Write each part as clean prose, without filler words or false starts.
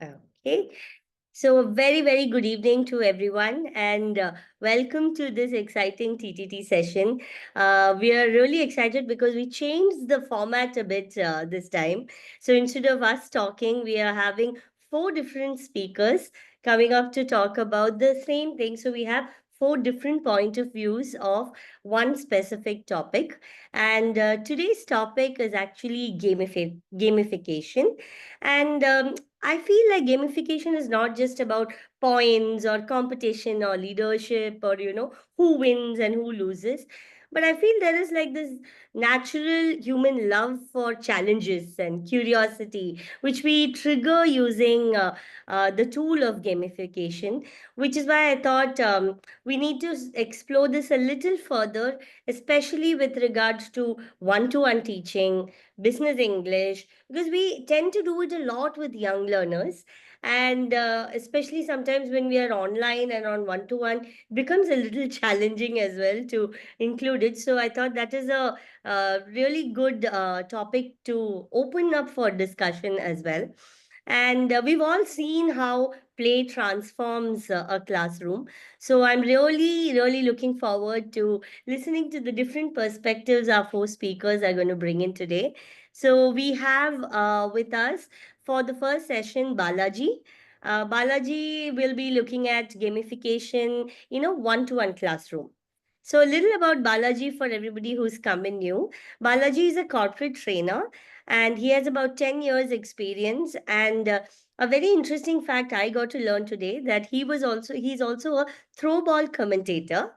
Okay. So, a very, very good evening to everyone, and welcome to this exciting TTT session. We are really excited because we changed the format a bit this time. So, instead of us talking, we are having four different speakers coming up to talk about the same thing. So, we have four different point of views of one specific topic. And today's topic is actually gamification. And I feel like gamification is not just about points or competition or leadership or, who wins and who loses. But I feel there is like this natural human love for challenges and curiosity, which we trigger using the tool of gamification, which is why I thought we need to explore this a little further, especially with regards to one teaching, business English, because we tend to do it a lot with young learners. And especially sometimes when we are online and on one to one, becomes a little challenging as well to include it. So I thought that is a really good topic to open up for discussion as well. And we've all seen how play transforms a classroom. So I'm really, really looking forward to listening to the different perspectives our four speakers are going to bring in today. So we have with us for the first session Balaji. Balaji will be looking at gamification, one-to-one classroom. So a little about Balaji for everybody who's coming new. Balaji is a corporate trainer and he has about 10 years experience. And a very interesting fact I got to learn today that he's also a throw ball commentator,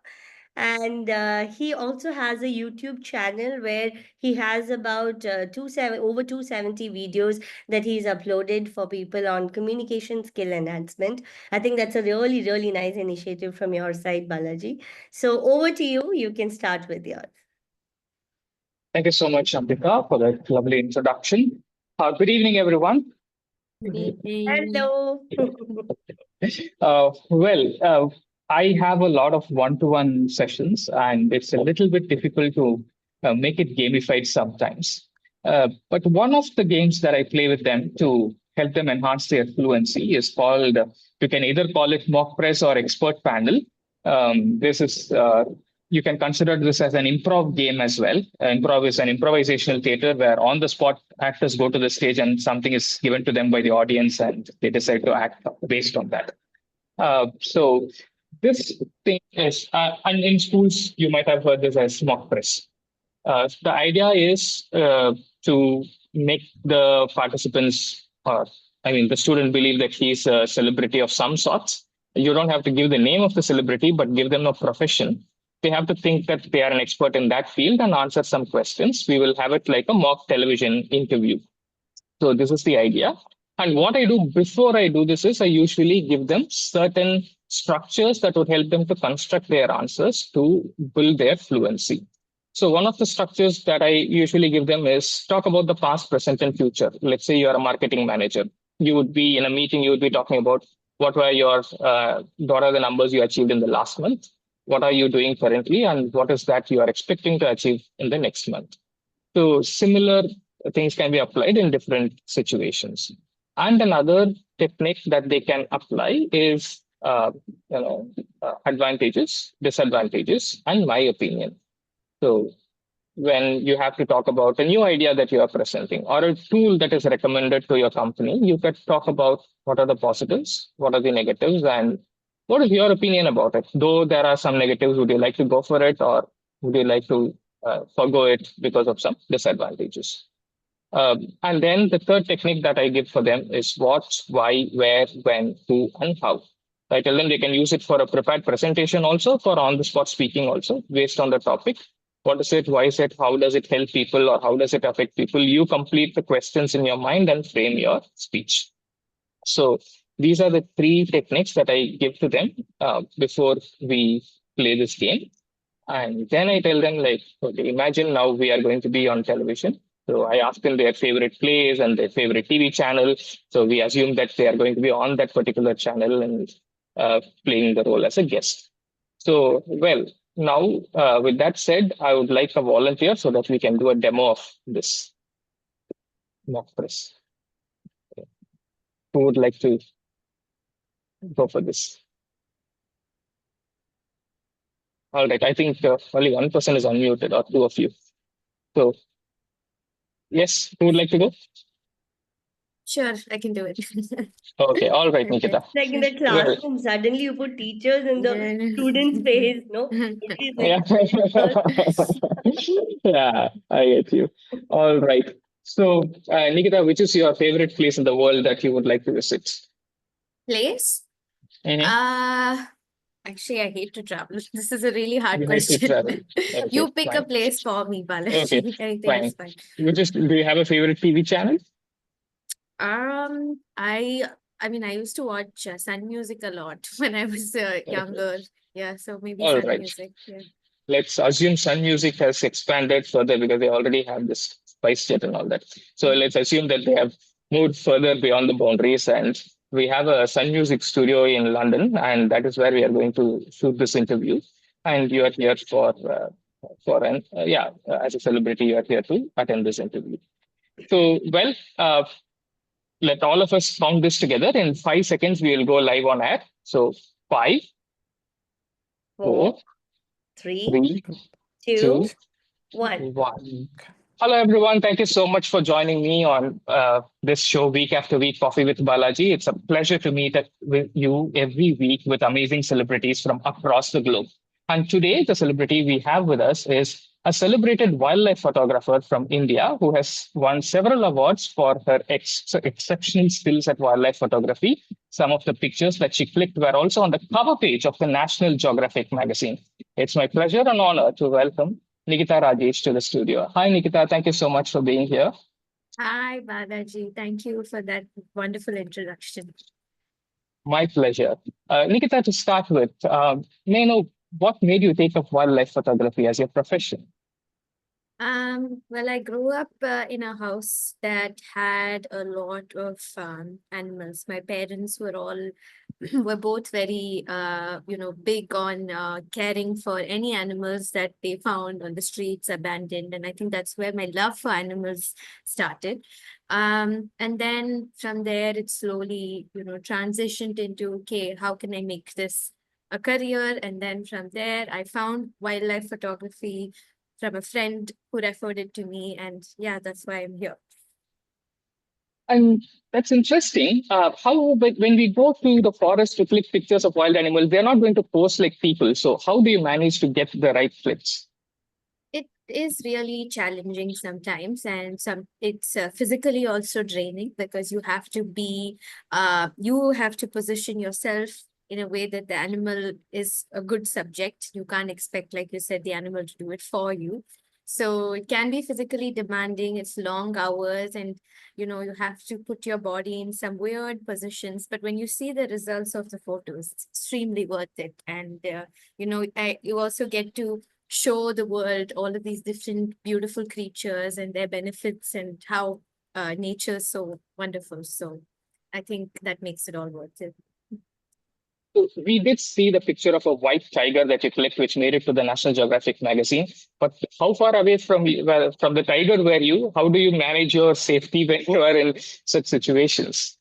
and he also has a YouTube channel where he has about over 270 videos that he's uploaded for people on communication skill enhancement. I think that's a really, really nice initiative from your side, Balaji. So over to you. You can start with yours. Thank you so much, Amrita, for that lovely introduction. Good evening, everyone. Good evening. Hello. Well, I have a lot of one-to-one sessions, and it's a little bit difficult to make it gamified sometimes. But one of the games that I play with them to help them enhance their fluency is called, you can either call it mock press or expert panel. This is You can consider this as an improv game as well. Improv is an improvisational theater where on the spot actors go to the stage and something is given to them by the audience and they decide to act based on that. So this thing is, and in schools, you might have heard this as mock press. The idea is to make the participants, or I mean, the student believe that he's a celebrity of some sorts. You don't have to give the name of the celebrity, but give them a profession. They have to think that they are an expert in that field and answer some questions. We will have it like a mock television interview. So this is the idea. And what I do before I do this is I usually give them certain structures that would help them to construct their answers to build their fluency. So one of the structures that I usually give them is talk about the past, present, and future. Let's say you're a marketing manager. You would be in a meeting, you would be talking about what were what are the numbers you achieved in the last month? What are you doing currently? And what is that you are expecting to achieve in the next month? So similar things can be applied in different situations. And another technique that they can apply is advantages, disadvantages, and my opinion. So when you have to talk about a new idea that you are presenting or a tool that is recommended to your company, you could talk about what are the positives, what are the negatives, and what is your opinion about it? Though there are some negatives, would you like to go for it or would you like to forgo it because of some disadvantages? And then the third technique that I give for them is what, why, where, when, who, and how. I tell them they can use it for a prepared presentation also, for on-the-spot speaking also, based on the topic. What is it? Why is it? How does it help people or how does it affect people? You complete the questions in your mind and frame your speech. So these are the three techniques that I give to them before we play this game. And then I tell them, like, okay, imagine now we are going to be on television. So I ask them their favorite plays and their favorite TV channel. So we assume that they are going to be on that particular channel and playing the role as a guest. So, well, now with that said, I would like a volunteer so that we can do a demo of this mock press. Who would like to go for this? All right. I think only one person is unmuted, or two of you. So, yes, who would like to go? Sure, I can do it. Okay. All right, Okay. Nikita. Like in the Well, classroom, suddenly you put teachers in the Yeah. students' face, no? Nobody is yeah. like, Yeah, I get you. All right. So, Nikita, which is your favorite place in the world that you would like to visit? Place? Mm-hmm. Uh, Actually, I hate to travel. This is a really hard You hate to question. travel. Okay, You pick a fine. place for me, Okay, Balaji. Anything is fine. fine. Do you have a favorite TV channel? Um, I I mean, I used to watch Sun Music a lot when I was Okay. younger. Yeah, so maybe All Sun right. Music. Yeah. Let's assume Sun Music has expanded further because they already have this Spice Jet and all that. So Mm. let's assume that they have moved further beyond the boundaries, and we have a Sun Music studio in London, and that is where we are going to shoot this interview. And you are here as a celebrity, you are here to attend this interview. So, well, let all of us count this together. In 5 seconds, we will go live on air. So, five, four, 4, 3, three, 2, two, 1. one. Hello, everyone. Thank you so much for joining me on this show, Week After Week Coffee with Balaji. It's a pleasure to meet with you every week with amazing celebrities from across the globe. And today, the celebrity we have with us is a celebrated wildlife photographer from India who has won several awards for her exceptional skills at wildlife photography. Some of the pictures that she clicked were also on the cover page of the National Geographic magazine. It's my pleasure and honor to welcome Nikitha Rajesh to the studio. Hi, Nikitha. Thank you so much for being here. Hi, Balaji. Thank you for that wonderful introduction. My pleasure. Nikitha, to start with, may I know what made you take up wildlife photography as your profession? Well, I grew up in a house that had a lot of animals. My parents were all were both very big on caring for any animals that they found on the streets abandoned, and I think that's where my love for animals started. And then from there it slowly transitioned into, okay, how can I make this a career? And then from there I found wildlife photography from a friend who referred it to me, and yeah, that's why I'm here. And that's interesting. When we go to the forest to click pictures of wild animals, they're not going to pose like people. So, how do you manage to get the right flips? It is really challenging sometimes, and it's physically also draining because you have to position yourself in a way that the animal is a good subject. You can't expect, like you said, the animal to do it for you. So it can be physically demanding. It's long hours, and you have to put your body in some weird positions. But when you see the results of the photos, it's extremely worth it. And you also get to show the world all of these different beautiful creatures and their benefits and how nature is so wonderful. So I think that makes it all worth it. So we did see the picture of a white tiger that you clicked, which made it to the National Geographic magazine. But how far away from the tiger were you? How do you manage your safety when you are in such situations?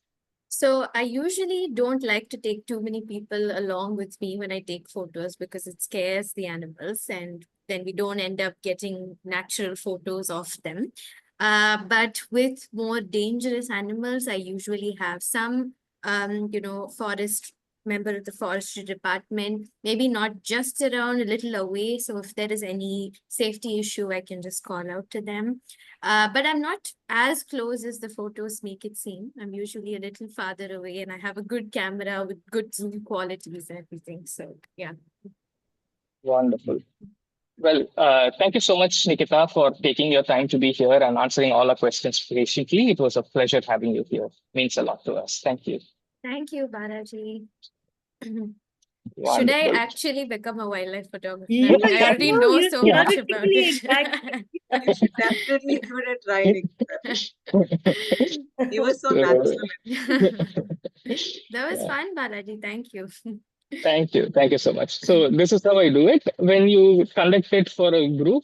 So I usually don't like to take too many people along with me when I take photos because it scares the animals and then we don't end up getting natural photos of them. But with more dangerous animals, I usually have some, forest member of the forestry department, maybe not just around, a little away. So if there is any safety issue, I can just call out to them. But I'm not as close as the photos make it seem. I'm usually a little farther away and I have a good camera with good zoom qualities and everything. So, yeah. Wonderful. Well, thank you so much, Nikita, for taking your time to be here and answering all our questions patiently. It was a pleasure having you here. Means a lot to us. Thank you. Thank you, Balaji. Should I Wonderful. actually become a wildlife photographer? Yeah, I mean, I yeah, already no, know you so much about theoretically, it. exactly. You should definitely give it a try, Nikita. You were so So, natural. That was yeah. fun, Balaji. Thank you. Thank you. Thank you so much. So this is how I do it. When you conduct it for a group,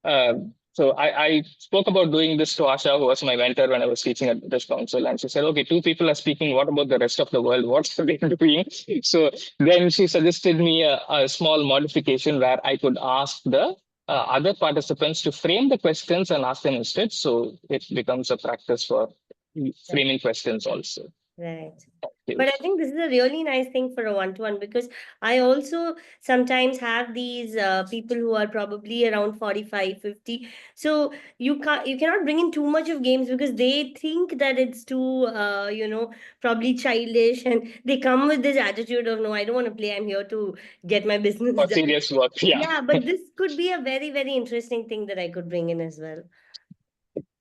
uh, So I spoke about doing this to Asha, who was my mentor when I was teaching at British Council, and she said, "Okay, two people are speaking. What about the rest of the world? What's they doing?" So then she suggested me a small modification where I could ask the other participants to frame the questions and ask them instead. So it becomes a practice for framing questions also. Right. But I think this is a really nice thing for a one-to-one, because I also sometimes have these people who are probably around 45, 50. So you cannot bring in too much of games because they think that it's too probably childish, and they come with this attitude of, no, I don't want to play. I'm here to get my business For done. serious work, yeah. Yeah, but this could be a very, very interesting thing that I could bring in as well.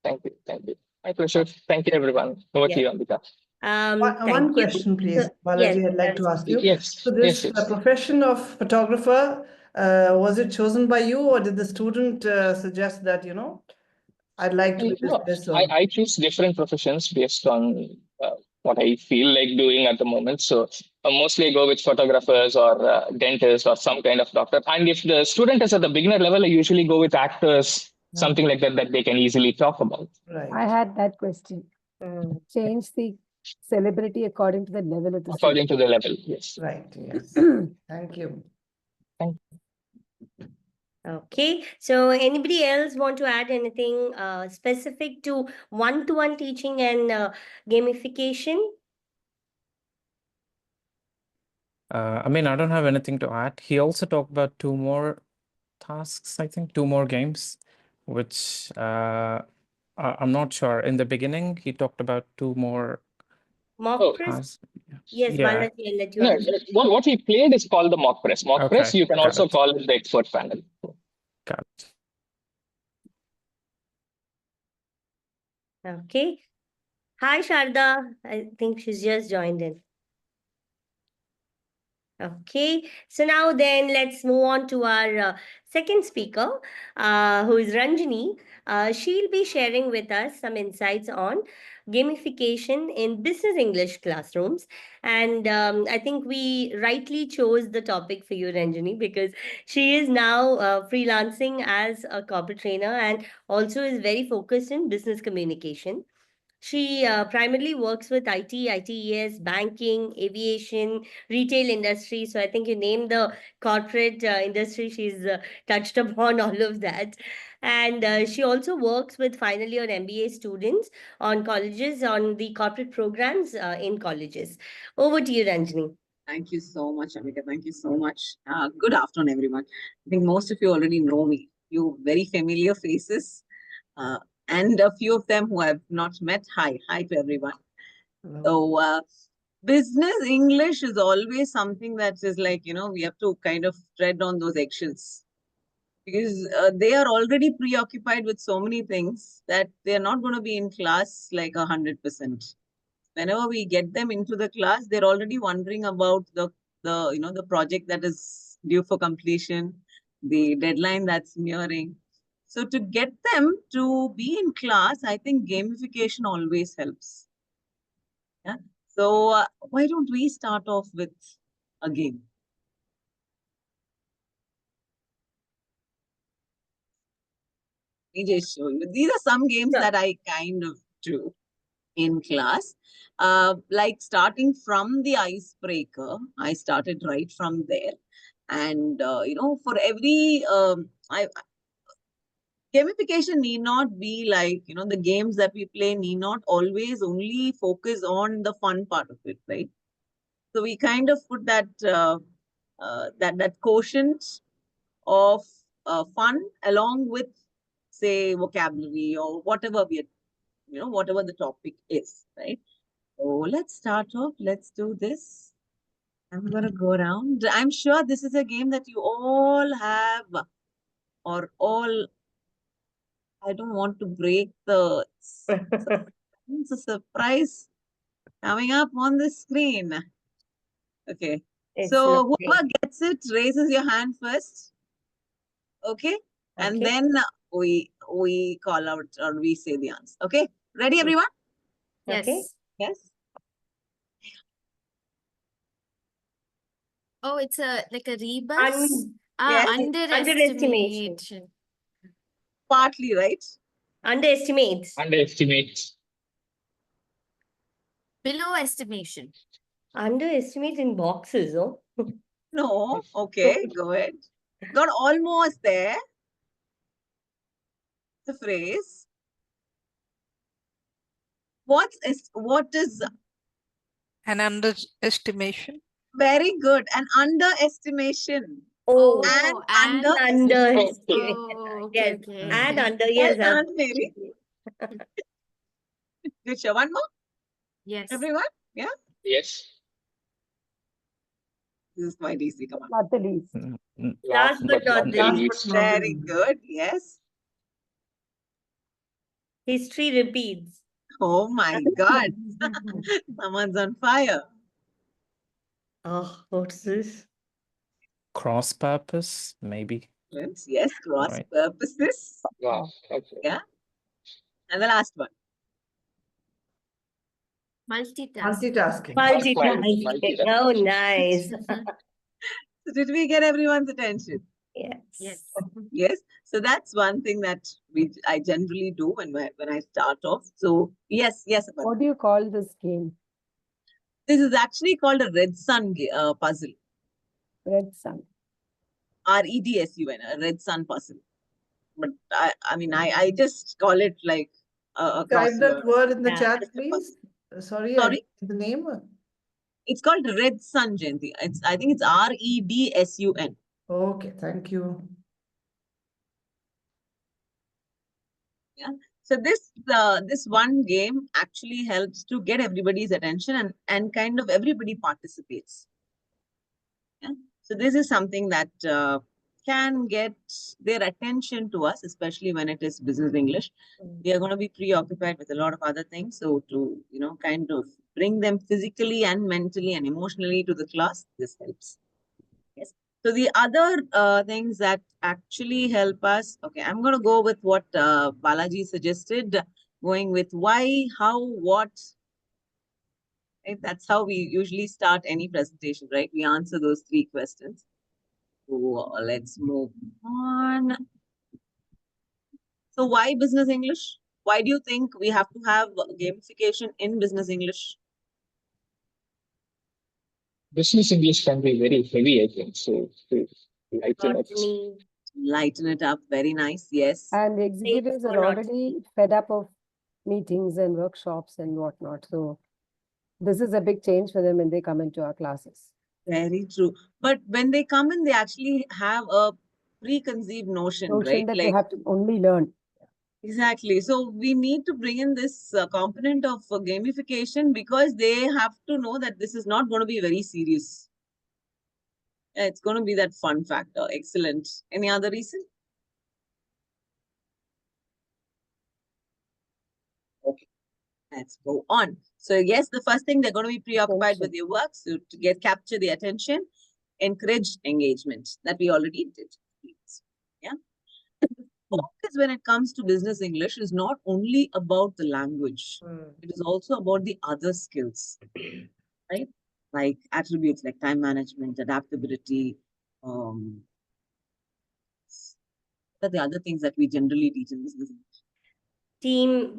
Thank you. Thank you. My pleasure. Thank you, everyone. Over to Yeah. you, Ambika. Thank One you. question, please, So, yes, Balaji, I'd like to ask you. Yes, So yes, this yes. profession of photographer, was it chosen by you, or did the student suggest that, I'd like to do No, this? I choose different professions based on what I feel like doing at the moment. So mostly I go with photographers or dentists or some kind of doctor. And if the student is at the beginner level, I usually go with actors, something like that they can easily talk about. I Right, had that question. Mm. Change the celebrity according to the level of the According to the level, yes. right, yes. student. Thank you. Thank Okay, so anybody else want to add anything specific to one-to-one teaching and gamification? I mean, I don't have anything to add. He also talked about two more tasks, I think, two more games, which I'm not sure. In the beginning, he talked about two more Mock Oh, press? tasks. Yes, Yeah. Balaji, I'll let you no, answer. what we played is called the mock press. Mock press, Okay, you can got also it. call it the expert panel. Got it. Okay. Hi, Sharda. I think she's just joined in. Okay, so now then let's move on to our second speaker, who is Ranjini. She'll be sharing with us some insights on gamification in business English classrooms. And I think we rightly chose the topic for you, Ranjini, because she is now freelancing as a corporate trainer and also is very focused in business communication. She primarily works with IT, ITES, banking, aviation, retail industry. So I think you named the corporate industry. She's touched upon all of that. And she also works with final year MBA students on colleges, on the corporate programs in colleges. Over to you, Ranjini. Thank you so much, Amika. Thank you so much. Good afternoon, everyone. I think most of you already know me. You very familiar faces, uh, and a few of them who I have not met. Hi to everyone. Hello. So, business English is always something that is like, we have to kind of tread on those eggshells because they are already preoccupied with so many things that they are not going to be in class like 100%. Whenever we get them into the class, they're already wondering about the project that is due for completion, the deadline that's nearing. So to get them to be in class, I think gamification always helps. Yeah. So why don't we start off with a game? Let me just show you. These are some games Sure. that I kind of do in class. Like starting from the icebreaker, I started right from there. And, for every, gamification need not be like, the games that we play need not always only focus on the fun part of it, right? So we kind of put that quotient of fun along with, say, vocabulary or whatever whatever the topic is, right? So let's start off. Let's do this. I'm going to go around. I'm sure this is a game that you all have or all, I don't want to break the, it's a surprise coming up on the screen. Okay. It's So lovely. whoever gets it raises your hand first. Okay. And Okay. then we call out or we say the answer. Okay. Ready, everyone? Okay. Yes. Yes. Oh, it's a like a rebus. Un- Ah, Yes. Underestimation. underestimation. Partly, right? Underestimate. Underestimate. Below estimation. Underestimate in boxes, oh? No. Okay, go ahead. Got almost there. The phrase. What is An underestimation. very good? An underestimation. Oh, Oh, And and underestimate. oh, Yes, okay, okay. and under, Well yes, done, Mary. absolutely. Good show. One more, Yes. everyone. Yeah, Yes. this is quite easy. Come on. Not the least. Last but not the Last least, but not the Very least. good. Yes. history repeats. Oh my God. Someone's on fire. Oh, what's this? Cross purpose, maybe. Yes, cross Right. purposes. Wow. Okay. Yeah. And the last one. Multitasking. Multitasking. Multitasking. Multitasking. Oh, nice. So did we get everyone's attention? Yes. Yes. Yes. So that's one thing that I generally do when I start off. So yes, Aparna. What do you call this game? This is actually called a red sun puzzle. Red Sun. REDSUN, a red sun puzzle. But I just call it like a Type that crossword. word in the Yeah. chat, Just a please. Sorry, Sorry? the name. It's called red sun, Jayanti. I think it's REDSUN. Okay, thank you. Yeah. So this one game actually helps to get everybody's attention and kind of everybody participates. Yeah. So this is something that can get their attention to us, especially when it is business English. We are going to be preoccupied with a lot of other things. So to, kind of bring them physically and mentally and emotionally to the class, this helps. Yes. So the other things that actually help us, okay, I'm going to go with what Balaji suggested, going with why, how, what. Right? That's how we usually start any presentation, right? We answer those 3 questions. So let's move on. So why business English? Why do you think we have to have gamification in business English? Business English can be very heavy, I think. So to lighten it. Botany. Lighten it up. Very nice. Yes. And the executives or are not. already fed up of meetings and workshops and whatnot. So this is a big change for them when they come into our classes. Very true. But when they come in, they actually have a preconceived notion, right? That Like, they have to only learn. exactly. So we need to bring in this component of gamification because they have to know that this is not going to be very serious. It's going to be that fun factor. Excellent. Any other reason? Okay. Let's go on. So yes, the first thing, they're going to be preoccupied with your work. So to capture the attention, encourage engagement that we already did. Yeah. Focus when it comes to business English is not only about the language. It is also about the other skills, right? Like attributes like time management, adaptability. What are the other things that we generally teach in business English? Teamwork.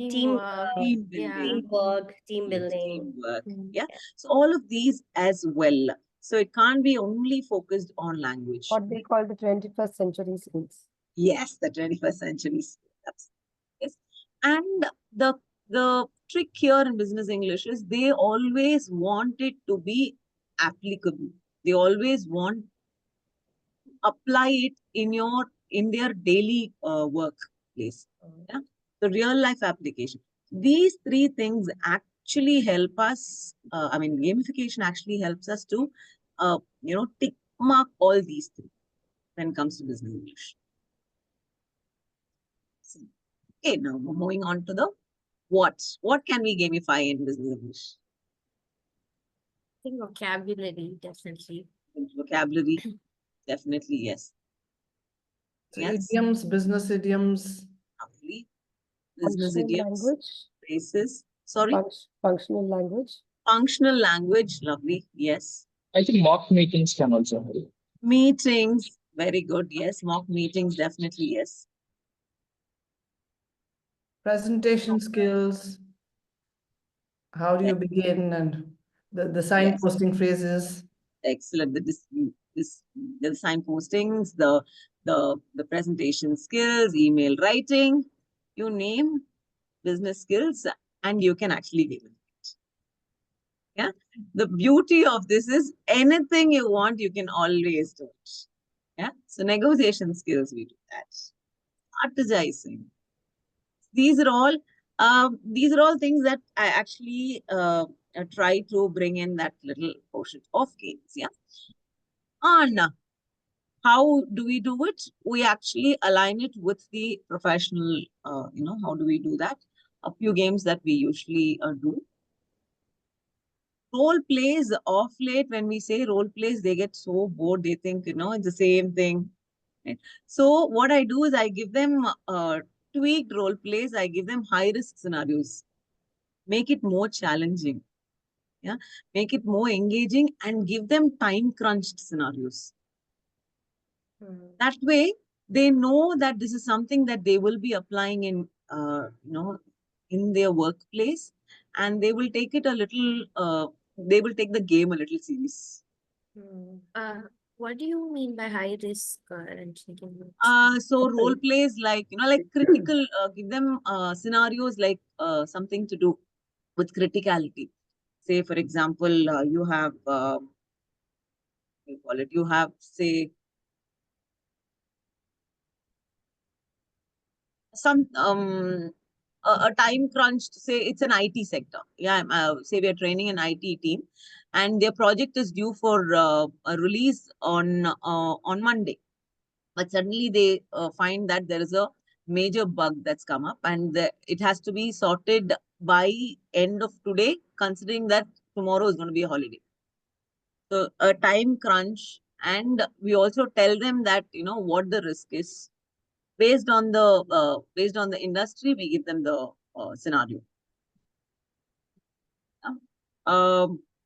Team Yeah. building. Teamwork, team Yes, building. teamwork. Mm. Yeah. So all of these as well. So it can't be only focused on language. What they call the 21st century skills. Yes, the 21st century skills. Yes. And the trick here in business English is they always want it to be applicable. They always want to apply it in their daily workplace. Yeah. The real life application. These 3 things actually help us. Gamification actually helps us to, tick mark all these 3 when it comes to business English. Okay, now we're moving on to the what. What can we gamify in business English? I think vocabulary, definitely. Vocabulary, definitely yes. So Yes. idioms, business idioms. Lovely. Business Functional idioms, language. phrases. Sorry. Functional language. Functional language, lovely. Yes. I think mock meetings can also help. Meetings, very good. Yes. Mock meetings, definitely yes. Presentation skills, how do you begin, and the Yes. signposting phrases. Excellent. The signpostings, the presentation skills, email writing, you name business skills, and you can actually give it. Yeah. The beauty of this is anything you want, you can always do it. Yeah. So negotiation skills, we do that. Strategizing. These are all things that I actually try to bring in that little portion of games. Yeah. And how do we do it? We actually align it with the professional, how do we do that? A few games that we usually do. Role plays off late, when we say role plays, they get so bored, they think, it's the same thing. Right? So what I do is I give them tweaked role plays, I give them high risk scenarios, make it more challenging, yeah, make it more engaging, and give them time crunched scenarios. That way, they know that this is something that they will be applying in, in their workplace, and they will take it a little, they will take the game a little serious. What do you mean by high risk, Ranjini? Can you So role plays like, like critical, give them scenarios like something to do with criticality. Say, for example, you have, you have, say, some a time crunched, say it's an IT sector. Yeah, say we are training an IT team, and their project is due for a release on Monday, but suddenly they find that there is a major bug that's come up, and it has to be sorted by end of today, considering that tomorrow is going to be a holiday. So a time crunch, and we also tell them that what the risk is. Based on the industry, we give them the scenario.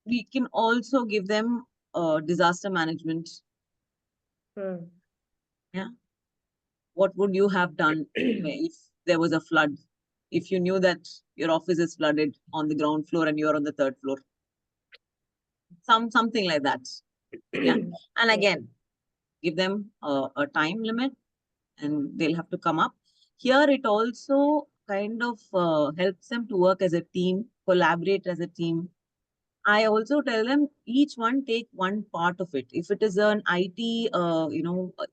We can also give them disaster management. Yeah. What would you have done if there was a flood? If you knew that your office is flooded on the ground floor and you're on the third floor, something like that. Yeah. And again, give them a time limit, and they'll have to come up. Here, it also kind of helps them to work as a team, collaborate as a team. I also tell them each one take one part of it. If it is an IT,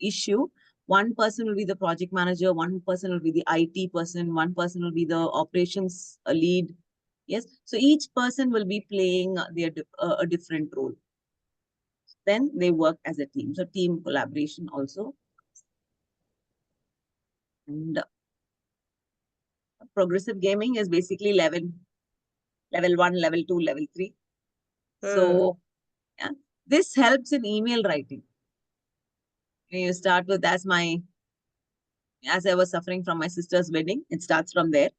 issue, one person will be the project manager, one person will be the IT person, one person will be the operations lead. Yes. So each person will be playing a different role. Then they work as a team. So team collaboration also. And progressive gaming is basically level 1, level 2, level 3. So yeah, this helps in email writing. You start with, as I was suffering from my sister's wedding, it starts from there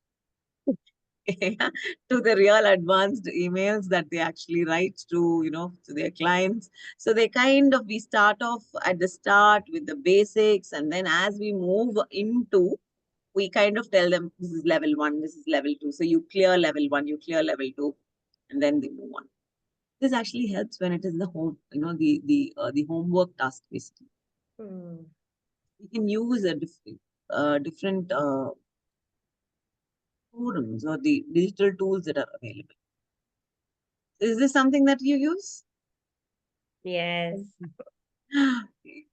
to the real advanced emails that they actually write to, to their clients. So we start off at the start with the basics, and then as we move into, we kind of tell them this is level 1, this is level 2. So you clear level 1, you clear level 2, and then they move on. This actually helps when it is the home, the homework task basically. You can use a different forums or the digital tools that are available. Is this something that you use? Yes.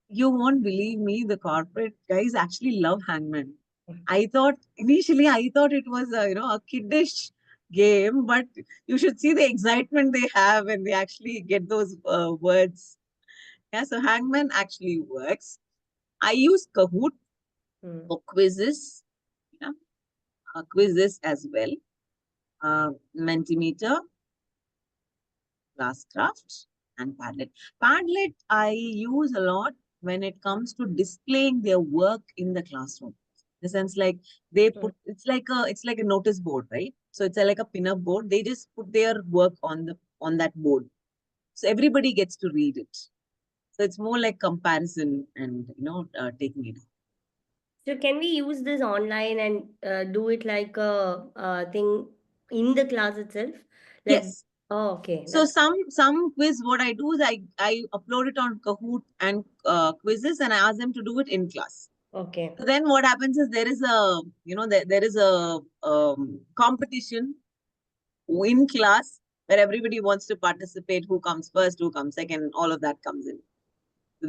You won't believe me, the corporate guys actually love Hangman. Initially I thought it was a kiddish game, but you should see the excitement they have when they actually get those words. Yeah, so Hangman actually works. I use Kahoot for quizzes, quizzes as well. Mentimeter, Classcraft, and Padlet. Padlet I use a lot when it comes to displaying their work in the classroom. In the sense, like they put, it's like a notice board, right? So it's like a pin-up board. They just put their work on that board, so everybody gets to read it. So it's more like comparison and taking it. So can we use this online and do it like a thing in the class itself? Like, Yes. oh, okay. So some quiz, what I do is I upload it on Kahoot and quizzes, and I ask them to do it in class. Okay. So then what happens is there is a, there is a competition in class where everybody wants to participate, who comes first, who comes second, all of that comes in. So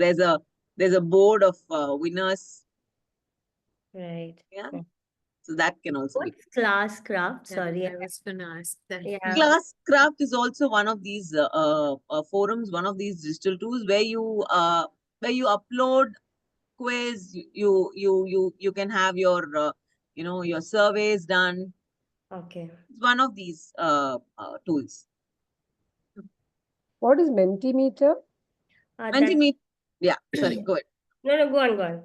there's a board of winners. Right. Yeah. Yeah. So that can also be. What's class craft? That Sorry. I was gonna ask that. Yeah. Classcraft is also one of these forums, one of these digital tools where you upload quiz. You can have your your surveys done. Okay. It's one of these tools. What is Mentimeter? That Mentimeter. Yeah. Sorry. Go ahead. no, go on, go on.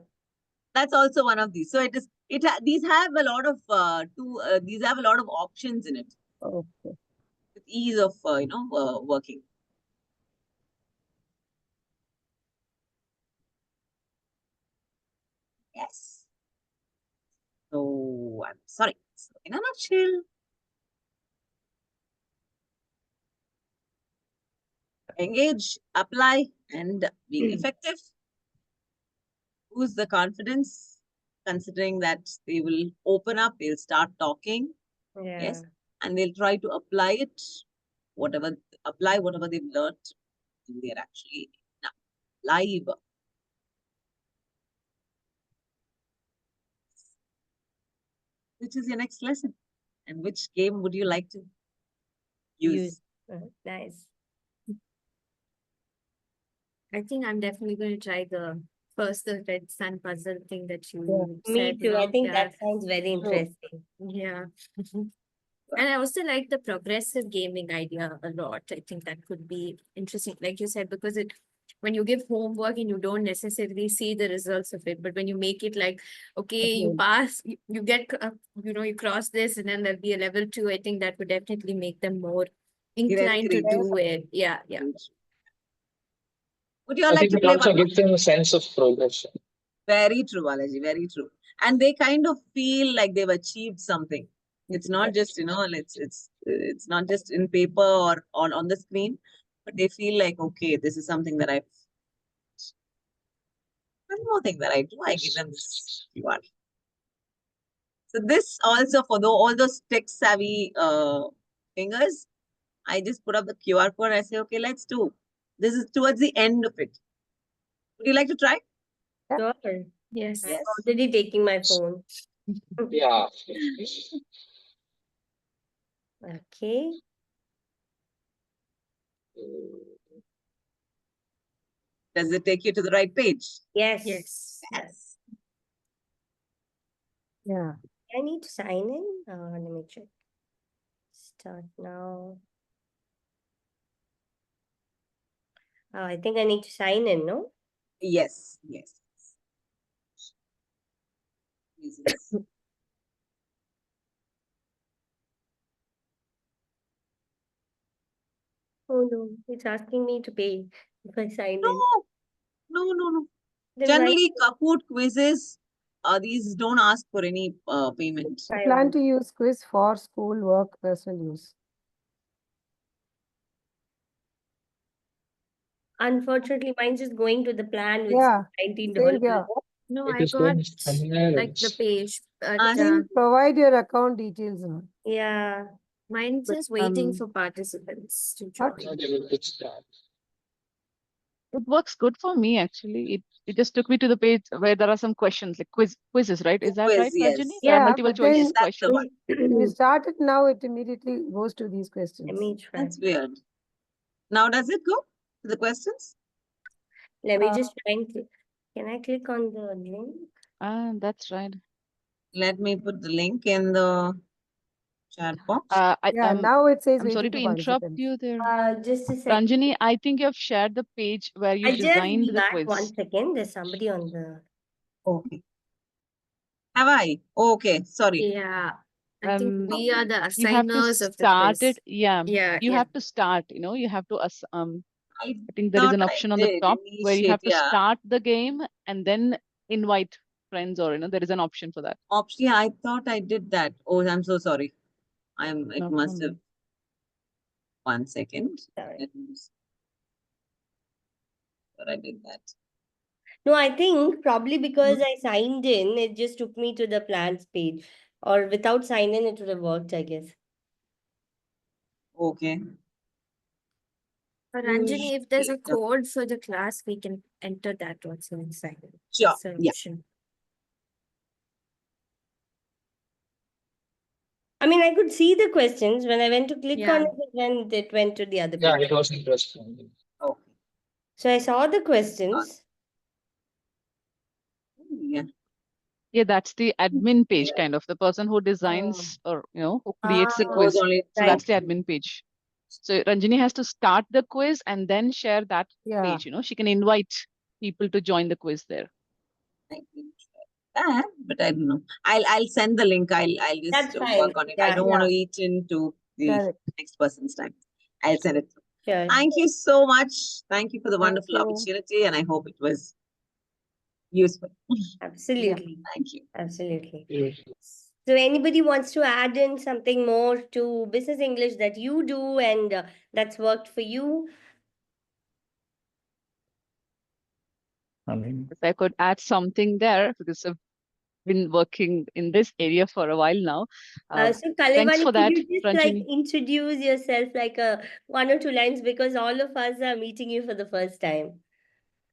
That's also one of these. So these have a lot of these have a lot of options in it Okay. with ease of working. Yes. So I'm sorry. So in a nutshell, engage, apply, and being effective. Who's the confidence? Considering that they will open up, they'll start talking. Yeah. Yes. And they'll try to apply it, whatever they've learned. And they're actually now live. Which is your next lesson? And which game would you like to use? Nice. I think I'm definitely going to try the red sun puzzle thing that you Me said. too. I think Yeah. that sounds very interesting. Yeah. And I also like the progressive gaming idea a lot. I think that could be interesting, like you said, because when you give homework and you don't necessarily see the results of it, but when you make it like, okay, you pass, you get, you cross this, and then there'll be a level 2. I think that would definitely make them more inclined to do it. Yeah, yeah. Would you all I like think to it play also one more? gives them a sense of progression. Very true, Balaji. Very true. And they kind of feel like they've achieved something. It's not just, it's not just in paper or on the screen, but they feel like, okay, this is something that I've. One more thing that I do, I give them this QR. So this also for all those tech savvy fingers, I just put up the QR code. I say, okay, let's do. This is towards the end of it. Would you like to try? Sure. Yes. I'm already taking my phone. Yeah. Okay. Does it take you to the right page? Yes. Yes. Yes. Yeah. I need to sign in. Let me check. Start now. I think I need to sign in, no? Yes. Yes. Yes. Oh no, it's asking me to pay if I sign in. No. Then why Generally, Kahoot quizzes, these don't ask for any payment. I plan to use quiz for school work, personal use. unfortunately mine's just going to the plan with Yeah, $19. same here. No, It I is got going like the page, but I Didn't provide your account details. Yeah. mine's But, just waiting for participants to what? join. It works good for me actually. It just took me to the page where there are some questions like quizzes, right? Is that quiz, right, yes. Ranjini? There are Yeah, multiple but then choice That's the questions. one. when you start it now, it immediately goes to these questions. Let me try. That's weird. Now, does it go to the questions? Let me just try and click. Can I click on the link? That's right. Let me put the link in the chat box. Yeah, now it says I'm sorry waiting to for interrupt participants. you there. Just a second. Ranjini, I think you have shared the page where you I'll just designed be the back quiz. 1 second. There's somebody on the. Okay. Have I? Okay, sorry. Yeah. I think we are the You have to assigners of the start quiz. it. Yeah. Yeah, You yeah. have to start, you have to I I think there is thought an I option on the did top where you initiate, have to start the game and then invite friends, or there is an option for that. Option, yeah, I thought I did that. Oh, I'm so sorry. It No must have. problem. 1 second. Sorry. Let me see where I did that. No, I think probably because I signed in, it just took me to the plans page. Or without sign in, it would have worked, I guess. Okay. Ranjini, if there's a Yeah. code for the class, we can enter that also inside. Sure. It's an Yeah. option. I mean, I could see the questions. When I went to click on Yeah. it, then it went to the other Yeah, page. it was interesting. Okay. So I saw the questions. Yeah. Yeah, that's the admin page, kind of the person who designs or who creates the Ah, Goes quiz. only. So right. that's the admin page. So Ranjini has to start the quiz and then share that Yeah. page. She can invite people to join the quiz there. I can try that, but I don't know. I'll send the link. I'll just That's fine. work on it. I Yeah, don't want to Yeah. eat into the Correct. next person's time. I'll send it. sure. Thank you so much. Thank you for the Thank wonderful you. opportunity, and I hope it was useful. Absolutely. Thank you. Absolutely. Yeah. So anybody wants to add in something more to business English that you do and that's worked for you? I mean, If I could add something there, because I've been working in this area for a while now. So Thanks Kalevani, for could that, you just Ranjini. introduce yourself one or two lines because all of us are meeting you for the first time.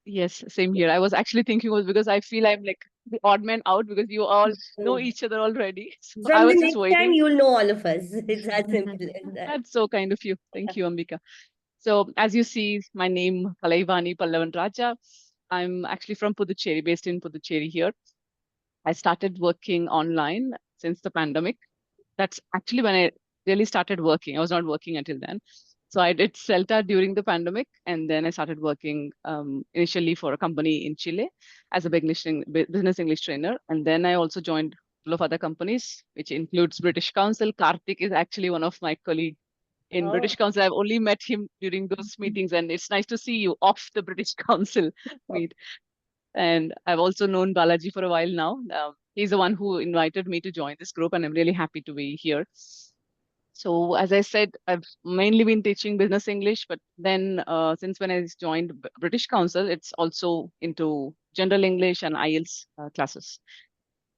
Yes, same here. I was actually thinking was because I feel I'm like the odd man out because you all know Mm. each other already. So I From the was just next time, waiting. you'll know all of us. It's as simple as that. That's so kind of you. Thank you, Ambika. So as you see, my name Kalaivani Pallavan Raja. I'm actually from Puducherry, based in Puducherry here. I started working online since the pandemic. That's actually when I really started working. I was not working until then. So I did CELTA during the pandemic, and then I started working initially for a company in Chile as a business English trainer. And then I also joined a couple of other companies, which includes British Council. Karthic is actually one of my colleagues in Oh, British Council. I've only met him during those meetings, and it's nice to see you off the British Council meet. And I've also known Balaji for a while now. He's the one who invited me to join this group, and I'm really happy to be here. So, as I said, I've mainly been teaching business English, but then since when I joined British Council, it's also into general English and IELTS classes.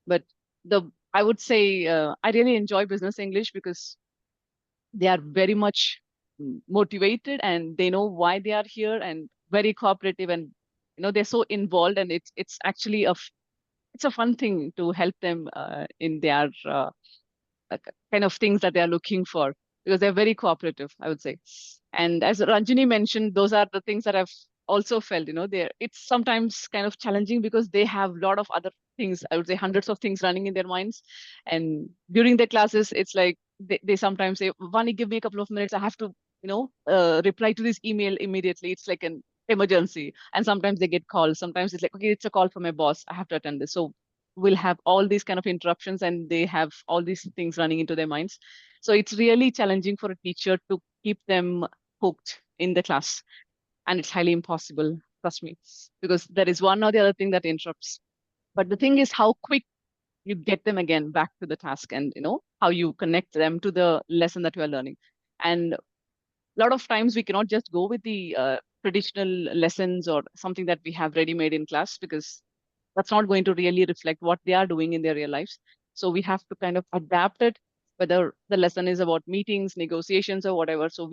But I would say I really enjoy business English because they are very much motivated and they know why they are here and very cooperative, and they're so involved, and it's actually it's a fun thing to help them in their kind of things that they are looking for, because they're very cooperative, I would say. And as Ranjini mentioned, those are the things that I've also felt, it's sometimes kind of challenging because they have a lot of other things, I would say hundreds of things running in their minds. And during their classes, it's like they sometimes say, Vani, give me a couple of minutes. I have to, reply to this email immediately. It's like an emergency. And sometimes they get calls. Sometimes it's like, okay, it's a call from my boss. I have to attend this. So will have all these kind of interruptions and they have all these things running into their minds. So it's really challenging for a teacher to keep them hooked in the class. And it's highly impossible, trust me, because there is one or the other thing that interrupts. But the thing is how quick you get them again back to the task, and how you connect them to the lesson that you are learning. And a lot of times we cannot just go with the traditional lessons or something that we have ready made in class, because that's not going to really reflect what they are doing in their real lives. So we have to kind of adapt it, whether the lesson is about meetings, negotiations, or whatever. So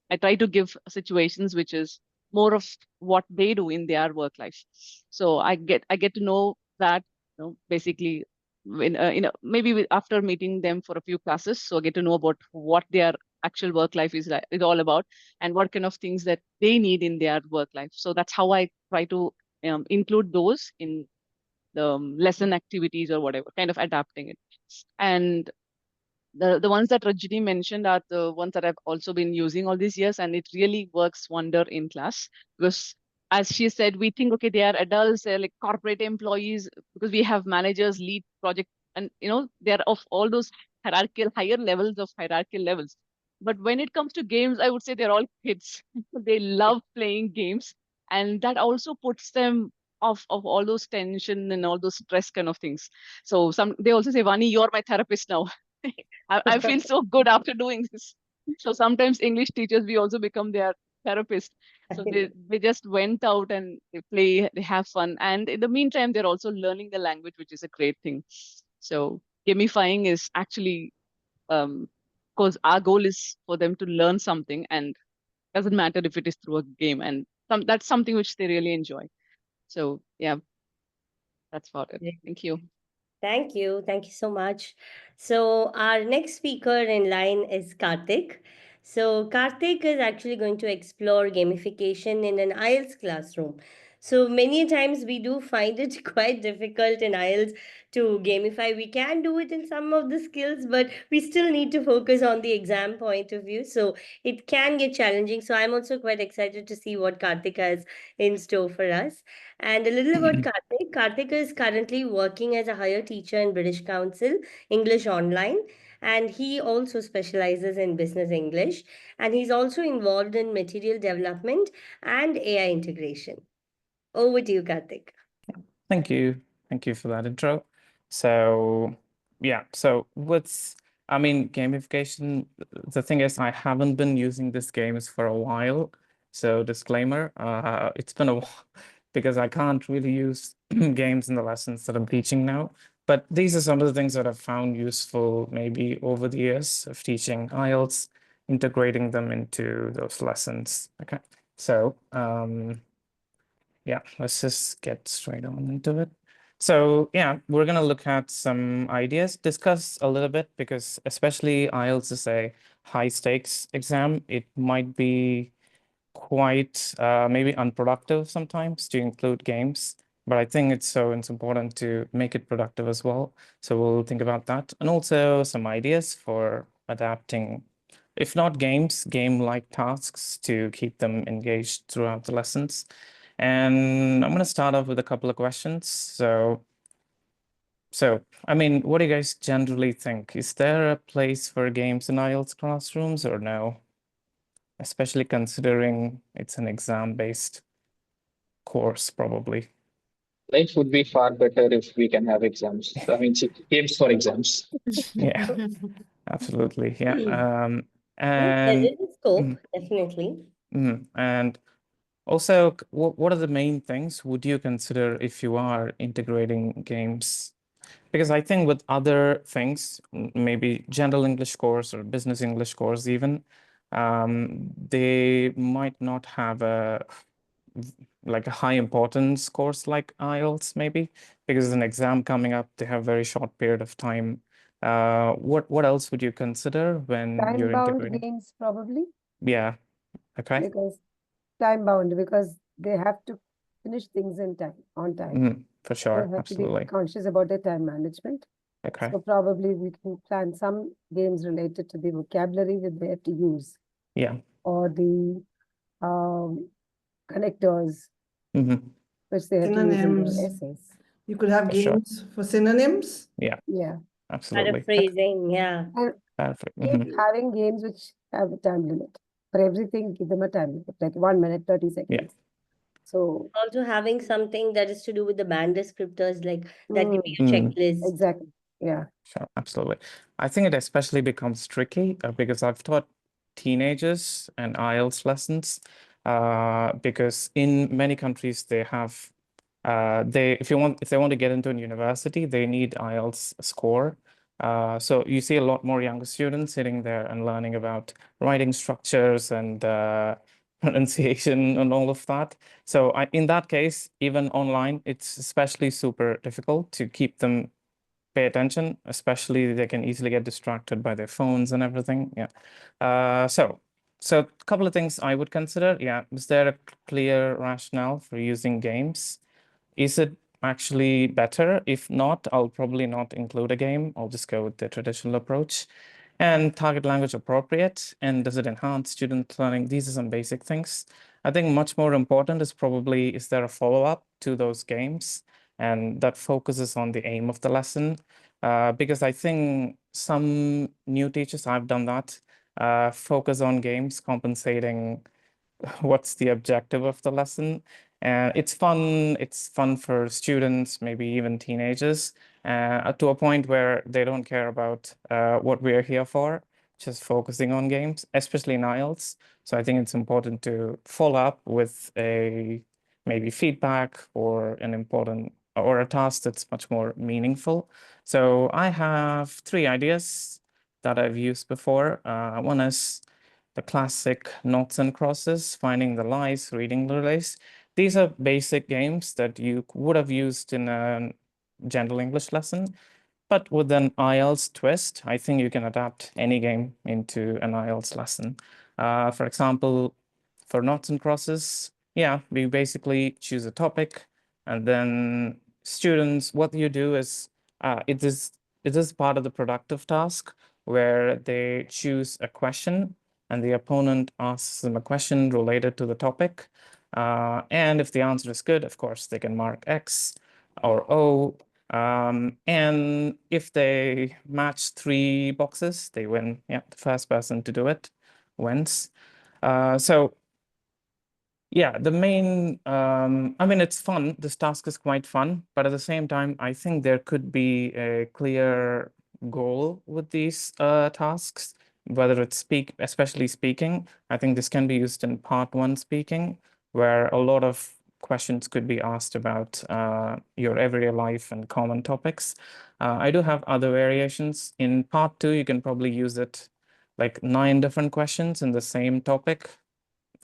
I try to give situations which is more of what they do in their work life. So I get to know that, basically maybe after meeting them for a few classes, so I get to know about what their actual work life is all about, and what kind of things that they need in their work life. So that's how I try to include those in the lesson activities or whatever, kind of adapting it. And the ones that Rajini mentioned are the ones that I've also been using all these years, and it really works wonder in class, because as she said, we think, okay, they are adults, they're like corporate employees, because we have managers, lead project, and they're of all those higher levels of hierarchical levels. But when it comes to games, I would say they're all kids. They love playing games, and that also puts them of all those tension and all those stress kind of things. So they also say, Vani, you're my therapist now. I feel so good after doing this. So sometimes English teachers, we also become their therapist. So they just went out and they play, they have fun. And in the meantime, they're also learning the language, which is a great thing. So gamifying is actually, because our goal is for them to learn something, and doesn't matter if it is through a game, and that's something which they really enjoy. So yeah, that's about it. Thank you. Thank you. Thank you so much. So, our next speaker in line is Karthik. So, Karthik is actually going to explore gamification in an IELTS classroom. So, many times we do find it quite difficult in IELTS to gamify. We can do it in some of the skills, but we still need to focus on the exam point of view. So, it can get challenging. So, I'm also quite excited to see what Karthik has in store for us. And a little about Karthik. Karthik is currently working as a higher teacher in British Council, English Online, and he also specializes in business English. And he's also involved in material development and AI integration. Over to you, Karthik. Thank you. Thank you for that intro. So, yeah, so I mean, gamification, the thing is, I haven't been using this games for a while. So, disclaimer, it's been a while because I can't really use games in the lessons that I'm teaching now. But these are some of the things that I've found useful maybe over the years of teaching IELTS, integrating them into those lessons. Okay, so, yeah, let's just get straight on into it. So yeah, we're gonna look at some ideas, discuss a little bit, because especially IELTS is a high stakes exam. It might be quite maybe unproductive sometimes to include games, but I think it's important to make it productive as well. So we'll think about that, and also some ideas for adapting, if not games, game-like tasks to keep them engaged throughout the lessons. And I'm going to start off with a couple of questions. So, I mean, what do you guys generally think? Is there a place for games in IELTS classrooms or no? Especially considering it's an exam-based course, probably. Life would be far better if we can have exams. I mean, games for exams. Yeah, absolutely. Yeah. Yes, there And is a scope, definitely. and also, what are the main things would you consider if you are integrating games? Because I think with other things, maybe general English course or business English course even, they might not have like a high importance course like IELTS maybe, because there's an exam coming up, they have very short period of time. What else would you consider when you're Time-bound integrating? games probably, Yeah, okay. because time-bound, because they have to finish things in time, on time. For They sure, have to be absolutely. conscious about their time management. Okay, So probably we can plan some games related to the vocabulary that they have to use, yeah. or the connectors, hmm which they have to use in their Synonyms. essays. You could have For sure. games for synonyms. Yeah, Yeah. absolutely. Paraphrasing, yeah. And Perfect. keep having games which have a time limit. For everything, give them a time limit, like 1 minute, 30 seconds. So Also having something that is to do with the band descriptors, like that can be a checklist. exactly. Yeah. Sure, absolutely. I think it especially becomes tricky because I've taught teenagers and IELTS lessons because in many countries they have if they want to get into a university, they need IELTS score. So you see a lot more younger students sitting there and learning about writing structures and pronunciation and all of that. So in that case, even online, it's especially super difficult to keep them pay attention, especially they can easily get distracted by their phones and everything. Yeah. So a couple of things I would consider. Yeah. Is there a clear rationale for using games? Is it actually better? If not, I'll probably not include a game. I'll just go with the traditional approach. And target language appropriate, and does it enhance student learning? These are some basic things. I think much more important is probably, is there a follow-up to those games? And that focuses on the aim of the lesson. Because I think some new teachers, I've done that, focus on games compensating what's the objective of the lesson. And it's fun. It's fun for students, maybe even teenagers, to a point where they don't care about what we are here for, just focusing on games, especially in IELTS. So I think it's important to follow up with a maybe feedback or an important or a task that's much more meaningful. So I have 3 ideas that I've used before. One is the classic noughts and crosses, finding the lies, reading the relays. These are basic games that you would have used in a general English lesson, but with an IELTS twist, I think you can adapt any game into an IELTS lesson. For example, for noughts and crosses, yeah, we basically choose a topic, and then students, what you do is it is part of the productive task where they choose a question and the opponent asks them a question related to the topic. And if the answer is good, of course, they can mark X or O. And if they match 3 boxes, they win. Yeah, the first person to do it wins. So yeah, the main, I mean, it's fun. This task is quite fun, but at the same time, I think there could be a clear goal with these tasks, whether it's especially speaking. I think this can be used in part 1 speaking, where a lot of questions could be asked about your everyday life and common topics. I do have other variations. In part 2, you can probably use it like 9 different questions in the same topic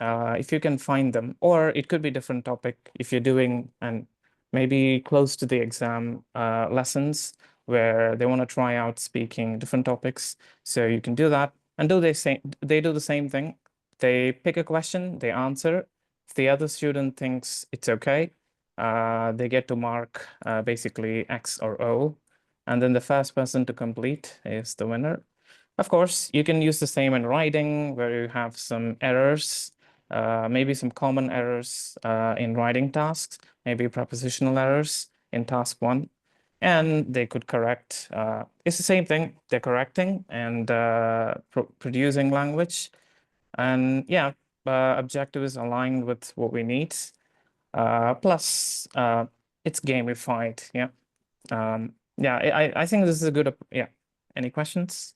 if you can find them, or it could be different topic if you're doing and maybe close to the exam lessons where they want to try out speaking different topics. So you can do that and they do the same thing. They pick a question, they answer. If the other student thinks it's okay, they get to mark basically X or O. And then the first person to complete is the winner. Of course, you can use the same in writing where you have some errors, maybe some common errors in writing tasks, maybe prepositional errors in task 1. And they could correct. It's the same thing. They're correcting and producing language. And yeah, objective is aligned with what we need. Plus, it's gamified. Yeah. Yeah, I think this is a good. Yeah. Any questions?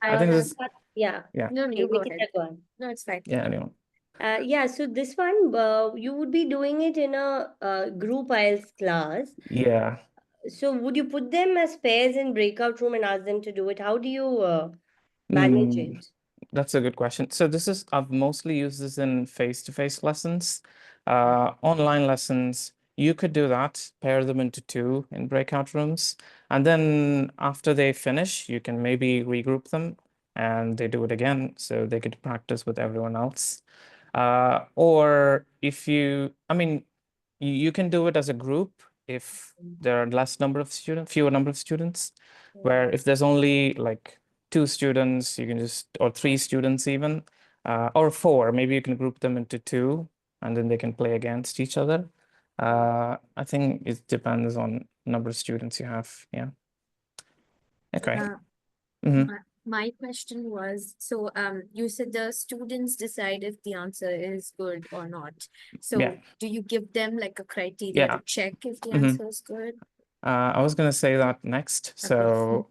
I think this. Yeah. Yeah. No, Okay, you go Nikita, ahead. go on. No, it's fine. Yeah. Anyone? Yeah, so this one, you would be doing it in a group IELTS class. Yeah. So would you put them as pairs in breakout room and ask them to do it? How do you manage it? That's a good question. So I've mostly used this in face-to-face lessons. Online lessons, you could do that, pair them into 2 in breakout rooms. And then after they finish, you can maybe regroup them and they do it again. So they could practice with everyone else. Or if I mean, you can do it as a group if there are fewer number of students, where if there's only like 2 students, you can or 3 students even, or 4, maybe you can group them into 2 and then they can play against each other. I think it depends on number of students you have. Yeah. Okay. My question was, so you said the students decide if the answer is good or not. So Yeah. do you give them like a criteria Yeah. to check if the answer is good? I was going to say that next. Okay. So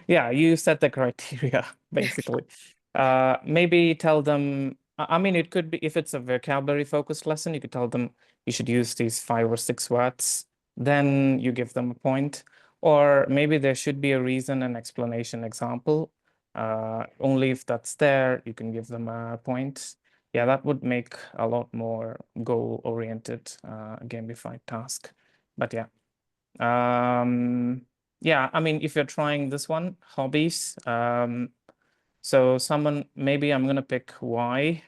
yeah, you set the criteria basically. Maybe tell them, I mean, it could be if it's a vocabulary focused lesson, you could tell them you should use these 5 or 6 words, then you give them a point. Or maybe there should be a reason and explanation example. Only if that's there, you can give them a point. Yeah, that would make a lot more goal-oriented gamified task. But yeah. Yeah, I mean, if you're trying this one, hobbies. So maybe I'm gonna pick why.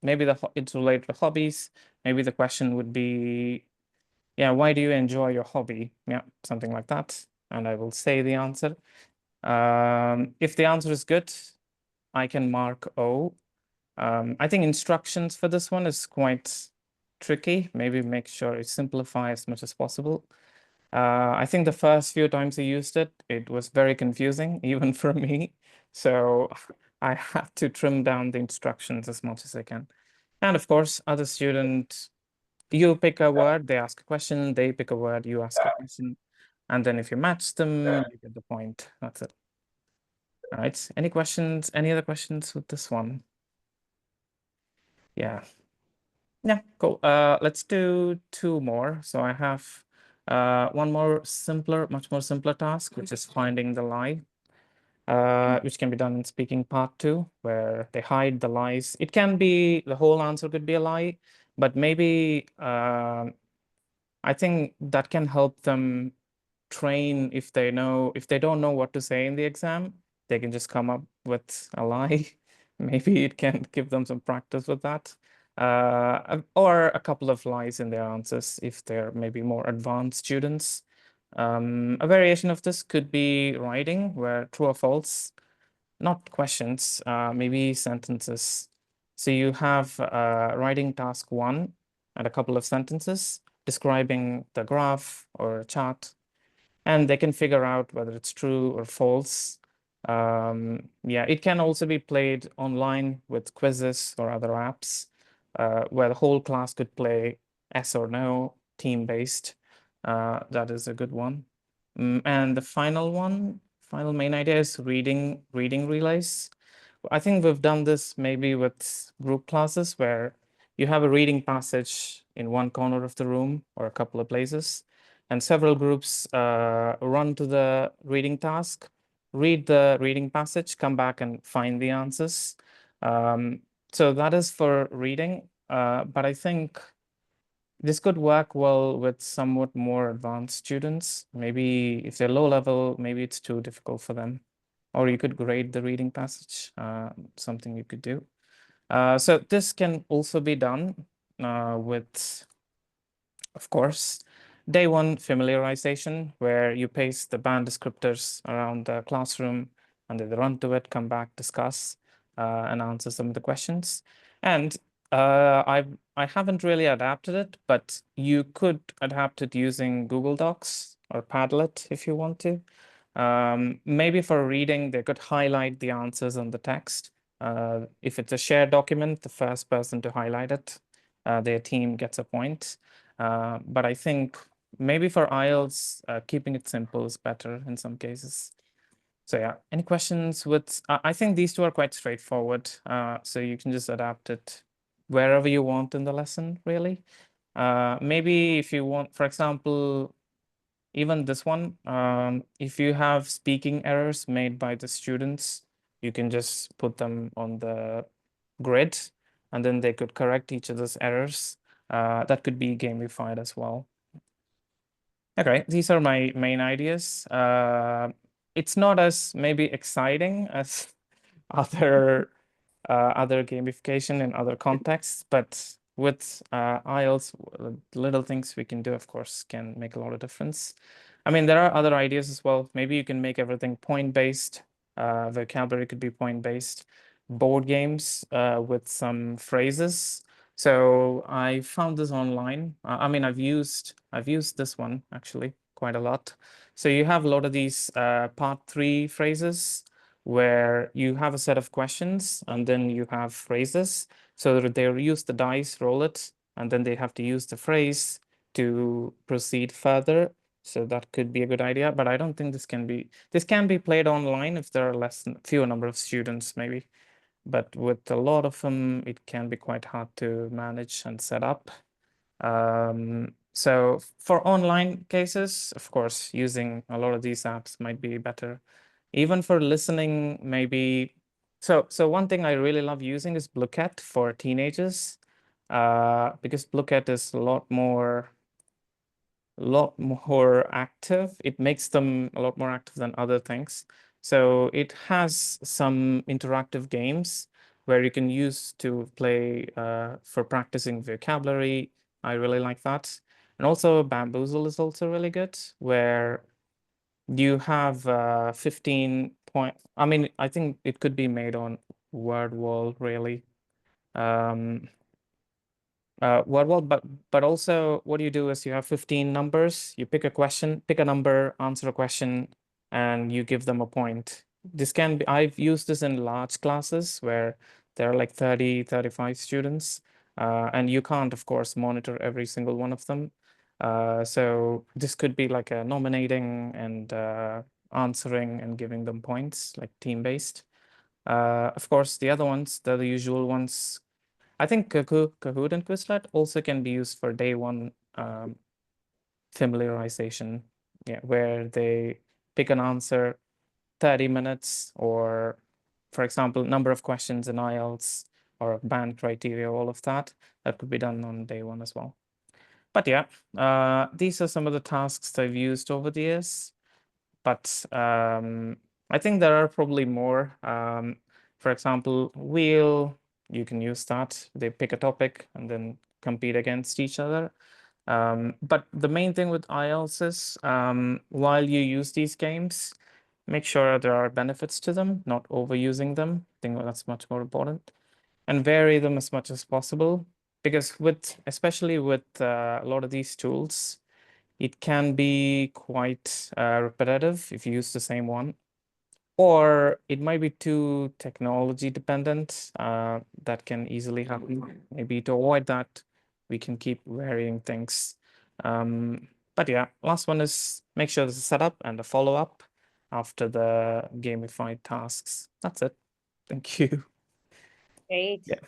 Maybe it's related to hobbies. Maybe the question would be, yeah, why do you enjoy your hobby? Yeah, something like that. And I will say the answer. If the answer is good, I can mark O. I think instructions for this one is quite tricky. Maybe make sure it simplify as much as possible. I think the first few times I used it, it was very confusing, even for me. So I have to trim down the instructions as much as I can. And of course, other student, you pick a word, they ask a question, they pick a word, you ask a question. And then if you match them, you get the point. That's it. All right. Any questions? Any other questions with this one? Yeah. Yeah, cool. Let's do two more. So I have one more much more simpler task, which is finding the lie, which can be done in speaking part 2, where they hide the lies. It can be, the whole answer could be a lie, but maybe I think that can help them train if they don't know what to say in the exam, they can just come up with a lie. Maybe it can give them some practice with that. Or a couple of lies in their answers if they're maybe more advanced students. A variation of this could be writing, where true or false, not questions, maybe sentences. So you have writing task 1 and a couple of sentences describing the graph or chart, and they can figure out whether it's true or false. Yeah, it can also be played online with quizzes or other apps, where the whole class could play yes or no, team-based. That is a good one. And the final main idea is reading relays. I think we've done this maybe with group classes where you have a reading passage in one corner of the room or a couple of places, and several groups run to the reading task, read the reading passage, come back and find the answers. So that is for reading, but I think this could work well with somewhat more advanced students. Maybe if they're low level, maybe it's too difficult for them. Or you could grade the reading passage, something you could do. So this can also be done with, of course, day 1 familiarization, where you paste the band descriptors around the classroom and then they run to it, come back, discuss, and answer some of the questions. And I haven't really adapted it, but you could adapt it using Google Docs or Padlet if you want to. Maybe for reading, they could highlight the answers on the text. If it's a shared document, the first person to highlight it, their team gets a point. But I think maybe for IELTS, keeping it simple is better in some cases. So yeah, any questions with, I think these two are quite straightforward. So you can just adapt it wherever you want in the lesson, really. Maybe if you want, for example, even this one, if you have speaking errors made by the students, you can just put them on the grid and then they could correct each other's errors. That could be gamified as well. Okay, these are my main ideas. It's not as maybe exciting as other gamification in other contexts, but with IELTS, little things we can do, of course, can make a lot of difference. I mean, there are other ideas as well. Maybe you can make everything point-based. Vocabulary could be point-based. Board games with some phrases. So I found this online. I mean, I've used this one actually quite a lot. So you have a lot of these part 3 phrases where you have a set of questions and then you have phrases. So they use the dice, roll it, and then they have to use the phrase to proceed further. So that could be a good idea, but I don't think this can be played online if there are fewer number of students maybe. But with a lot of them, it can be quite hard to manage and set up. So for online cases, of course, using a lot of these apps might be better. Even for listening, maybe. So one thing I really love using is Blooket for teenagers, because Blooket is a lot more active. It makes them a lot more active than other things. So it has some interactive games where you can use to play for practicing vocabulary. I really like that. And also Bamboozle is also really good, where you have 15 point. I mean, I think it could be made on word wall, really. Well, but also what you do is you have 15 numbers, you pick a question, pick a number, answer a question, and you give them a point. This can be, I've used this in large classes where there are like 30, 35 students. And you can't, of course, monitor every single one of them. So this could be like a nominating and answering and giving them points, like team-based. Of course, the other ones, they're the usual ones. I think Kahoot and Quizlet also can be used for day one familiarization, yeah, where they pick an answer 30 minutes, or for example, number of questions in IELTS or band criteria, all of that. That could be done on day one as well. But yeah, these are some of the tasks I've used over the years. But I think there are probably more. For example, wheel, you can use that. They pick a topic and then compete against each other. But the main thing with IELTS is while you use these games, make sure there are benefits to them, not overusing them. I think that's much more important. And vary them as much as possible. Because especially with a lot of these tools, it can be quite repetitive if you use the same one. Or it might be too technology dependent. That can easily happen. Maybe to avoid that, we can keep varying things. But yeah, last one is make sure there's a setup and a follow-up after the gamified tasks. That's it. Thank you. Great. Yeah.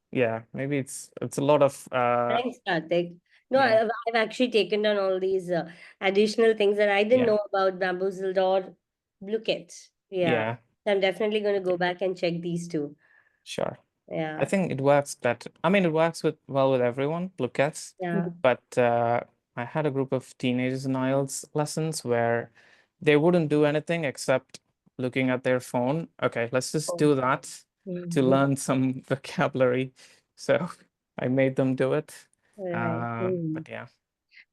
Yeah, maybe it's a lot of Thanks, Karthik. No, yeah. I've actually taken down all these additional things that I didn't Yeah. know about Bamboozled or Blue Kits. Yeah. Yeah, So I'm definitely going to go back and check these two. sure. I Yeah. think it works better. I mean, it works well with everyone, Blue Cats. Yeah. But I had a group of teenagers in IELTS lessons where they wouldn't do anything except looking at their phone. Okay, let's just do that to learn some vocabulary. So I made them do it. Right. But yeah,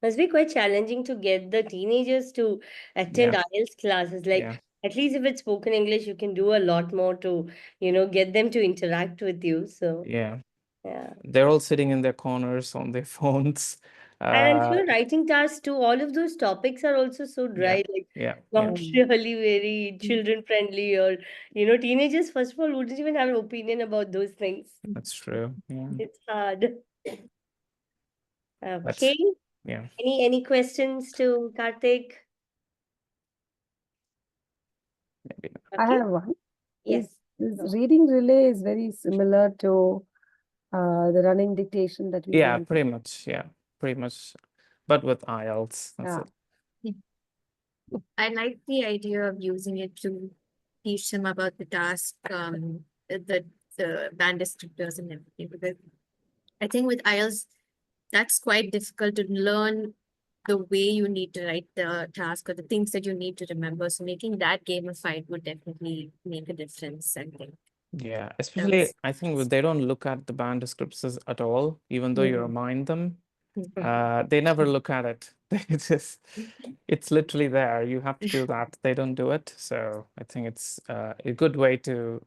Must be quite challenging to get the teenagers to attend yeah, IELTS classes. Like, yeah, at least if it's spoken English, you can do a lot more to, get them to interact with you. So, yeah. yeah. They're all sitting in their corners on their phones. And I'm sure writing tasks too, all of those topics are also so Yeah, dry, like yeah, yeah, not really very children friendly, or, teenagers, first of all, wouldn't even have an opinion about those things. that's true. Yeah, It's hard. that's Okay. yeah. Any questions to Karthik? Maybe not. I Okay. have one. Yes. This reading relay is very similar to the running dictation that we do. Yeah, pretty much. Yeah, pretty much. But with IELTS, that's Yeah. it. I like the idea of using it to teach them about the task, the band descriptors and everything. Because I think with IELTS, that's quite difficult to learn the way you need to write the task or the things that you need to remember. So making that gamified would definitely make a difference, I think. Yeah, especially That's I think they don't look at the band descriptors at all, even though you remind them. They never look at it. They just, it's literally there. You have to do that. They don't do it. So I think it's a good way to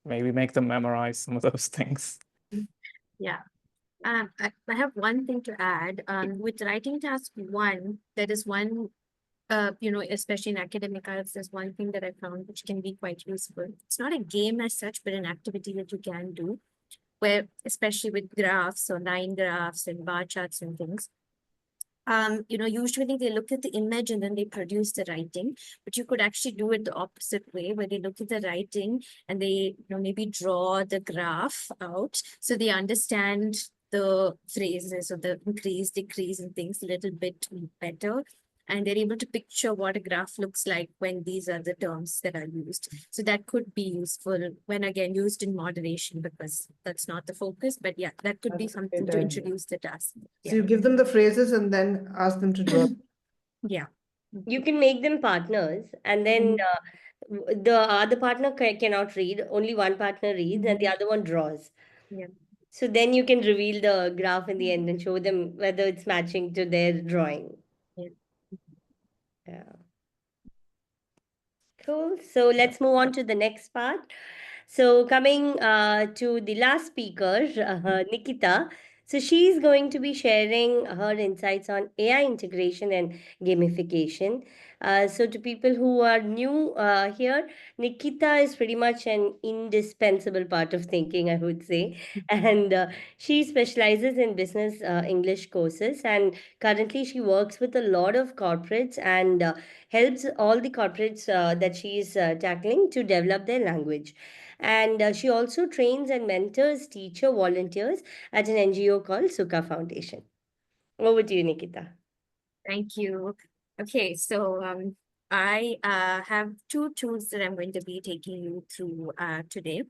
maybe make them memorize some of those things. Yeah. I have one thing to add. With writing task one, there is one, especially in academic IELTS, there's one thing that I found which can be quite useful. It's not a game as such, but an activity that you can do, where especially with graphs or line graphs and bar charts and things, usually they look at the image and then they produce the writing, but you could actually do it the opposite way, where they look at the writing and they, maybe draw the graph out so they understand the phrases or the increase, decrease and things a little bit better. And they're able to picture what a graph looks like when these are the terms that are used. So that could be useful when, again, used in moderation, because that's not the focus. But yeah, that could be That's a something great to idea. introduce the task. So you give them the phrases and then ask them to draw. Yeah. You can make them partners, and then the other partner cannot read. Only one partner reads, and the other one draws. Yeah. So then you can reveal the graph in the end and show them whether it's matching to their drawing. Yeah. Yeah. Cool. So let's move on to the next part. So coming to the last speaker, Nikitha. So she's going to be sharing her insights on AI integration and gamification. So to people who are new here, Nikita is pretty much an indispensable part of thinking, I would say. And she specializes in business English courses. And currently, she works with a lot of corporates and helps all the corporates that she is tackling to develop their language. And she also trains and mentors teacher volunteers at an NGO called Sukha Foundation. Over to you, Nikita. Thank you. Okay, so I have two tools that I'm going to be taking you through today.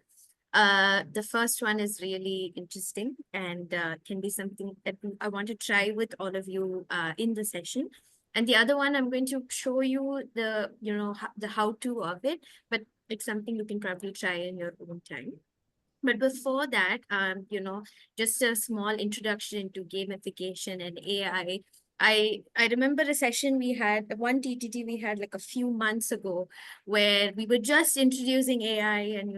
The first one is really interesting and can be something that I want to try with all of you in the session. And the other one, I'm going to show you the, the how-to of it, but it's something you can probably try in your own time. But before that, just a small introduction to gamification and AI. I remember a session we had, one TTT we had like a few months ago, where we were just introducing AI and,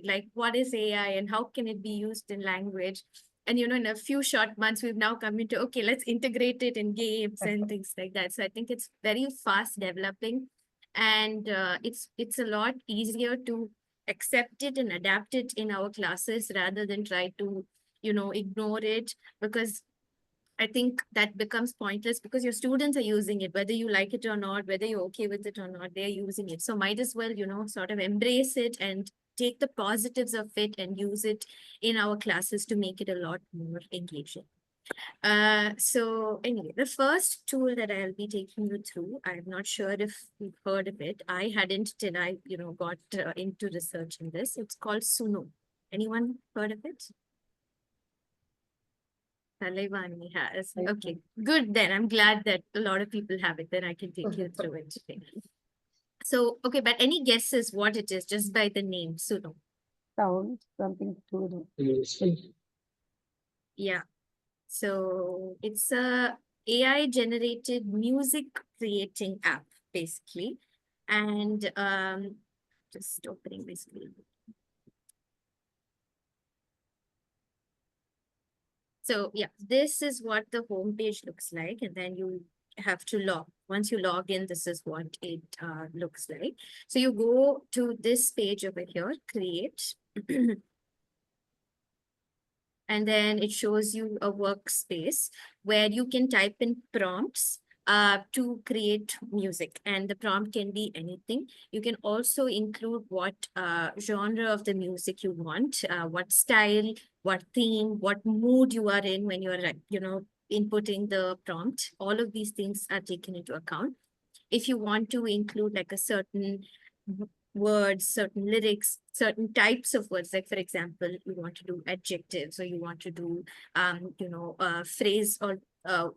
like what is AI and how can it be used in language? And, in a few short months, we've now come into, okay, let's integrate it in games and things like that. So I think it's very fast developing, and it's a lot easier to accept it and adapt it in our classes rather than try to, ignore it, because I think that becomes pointless because your students are using it, whether you like it or not, whether you're okay with it or not, they're using it. So might as well, sort of embrace it and take the positives of it and use it in our classes to make it a lot more engaging. So anyway, the first tool that I'll be taking you through, I'm not sure if you've heard of it. I hadn't till I, got into research in this. It's called Suno. Anyone heard of it? Talaivani has. Okay, good then. I'm glad that a lot of people have it. Then I can take you through it today. So, okay, but any guesses what it is just by the name, Suno? Sound, something to do. Yeah. So it's a AI generated music creating app, basically. And just opening my screen. So yeah, this is what the homepage looks like. And then you have to once you log in, this is what it looks like. So you go to this page over here, create. And then it shows you a workspace where you can type in prompts to create music, and the prompt can be anything. You can also include what genre of the music you want, what style, what theme, what mood you are in when you are, inputting the prompt. All of these things are taken into account. If you want to include like a certain words, certain lyrics, certain types of words, like for example, you want to do adjectives, or you want to do, phrase or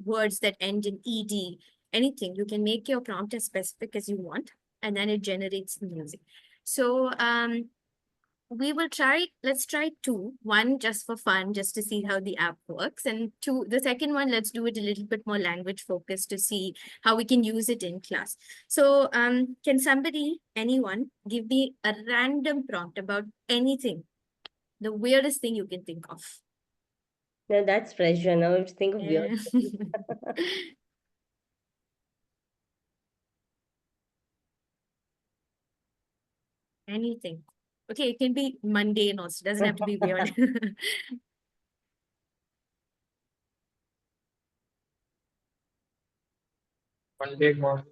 words that end in ed, anything, you can make your prompt as specific as you want, and then it generates the music. So let's try two. One just for fun, just to see how the app works. And two, the second one, let's do it a little bit more language focused to see how we can use it in class. So can somebody, anyone, give me a random prompt about anything, the weirdest thing you can think of? No, that's pressure. Now I have to think of weird. Anything. Okay, it can be mundane also, doesn't have to be weird. Monday morning.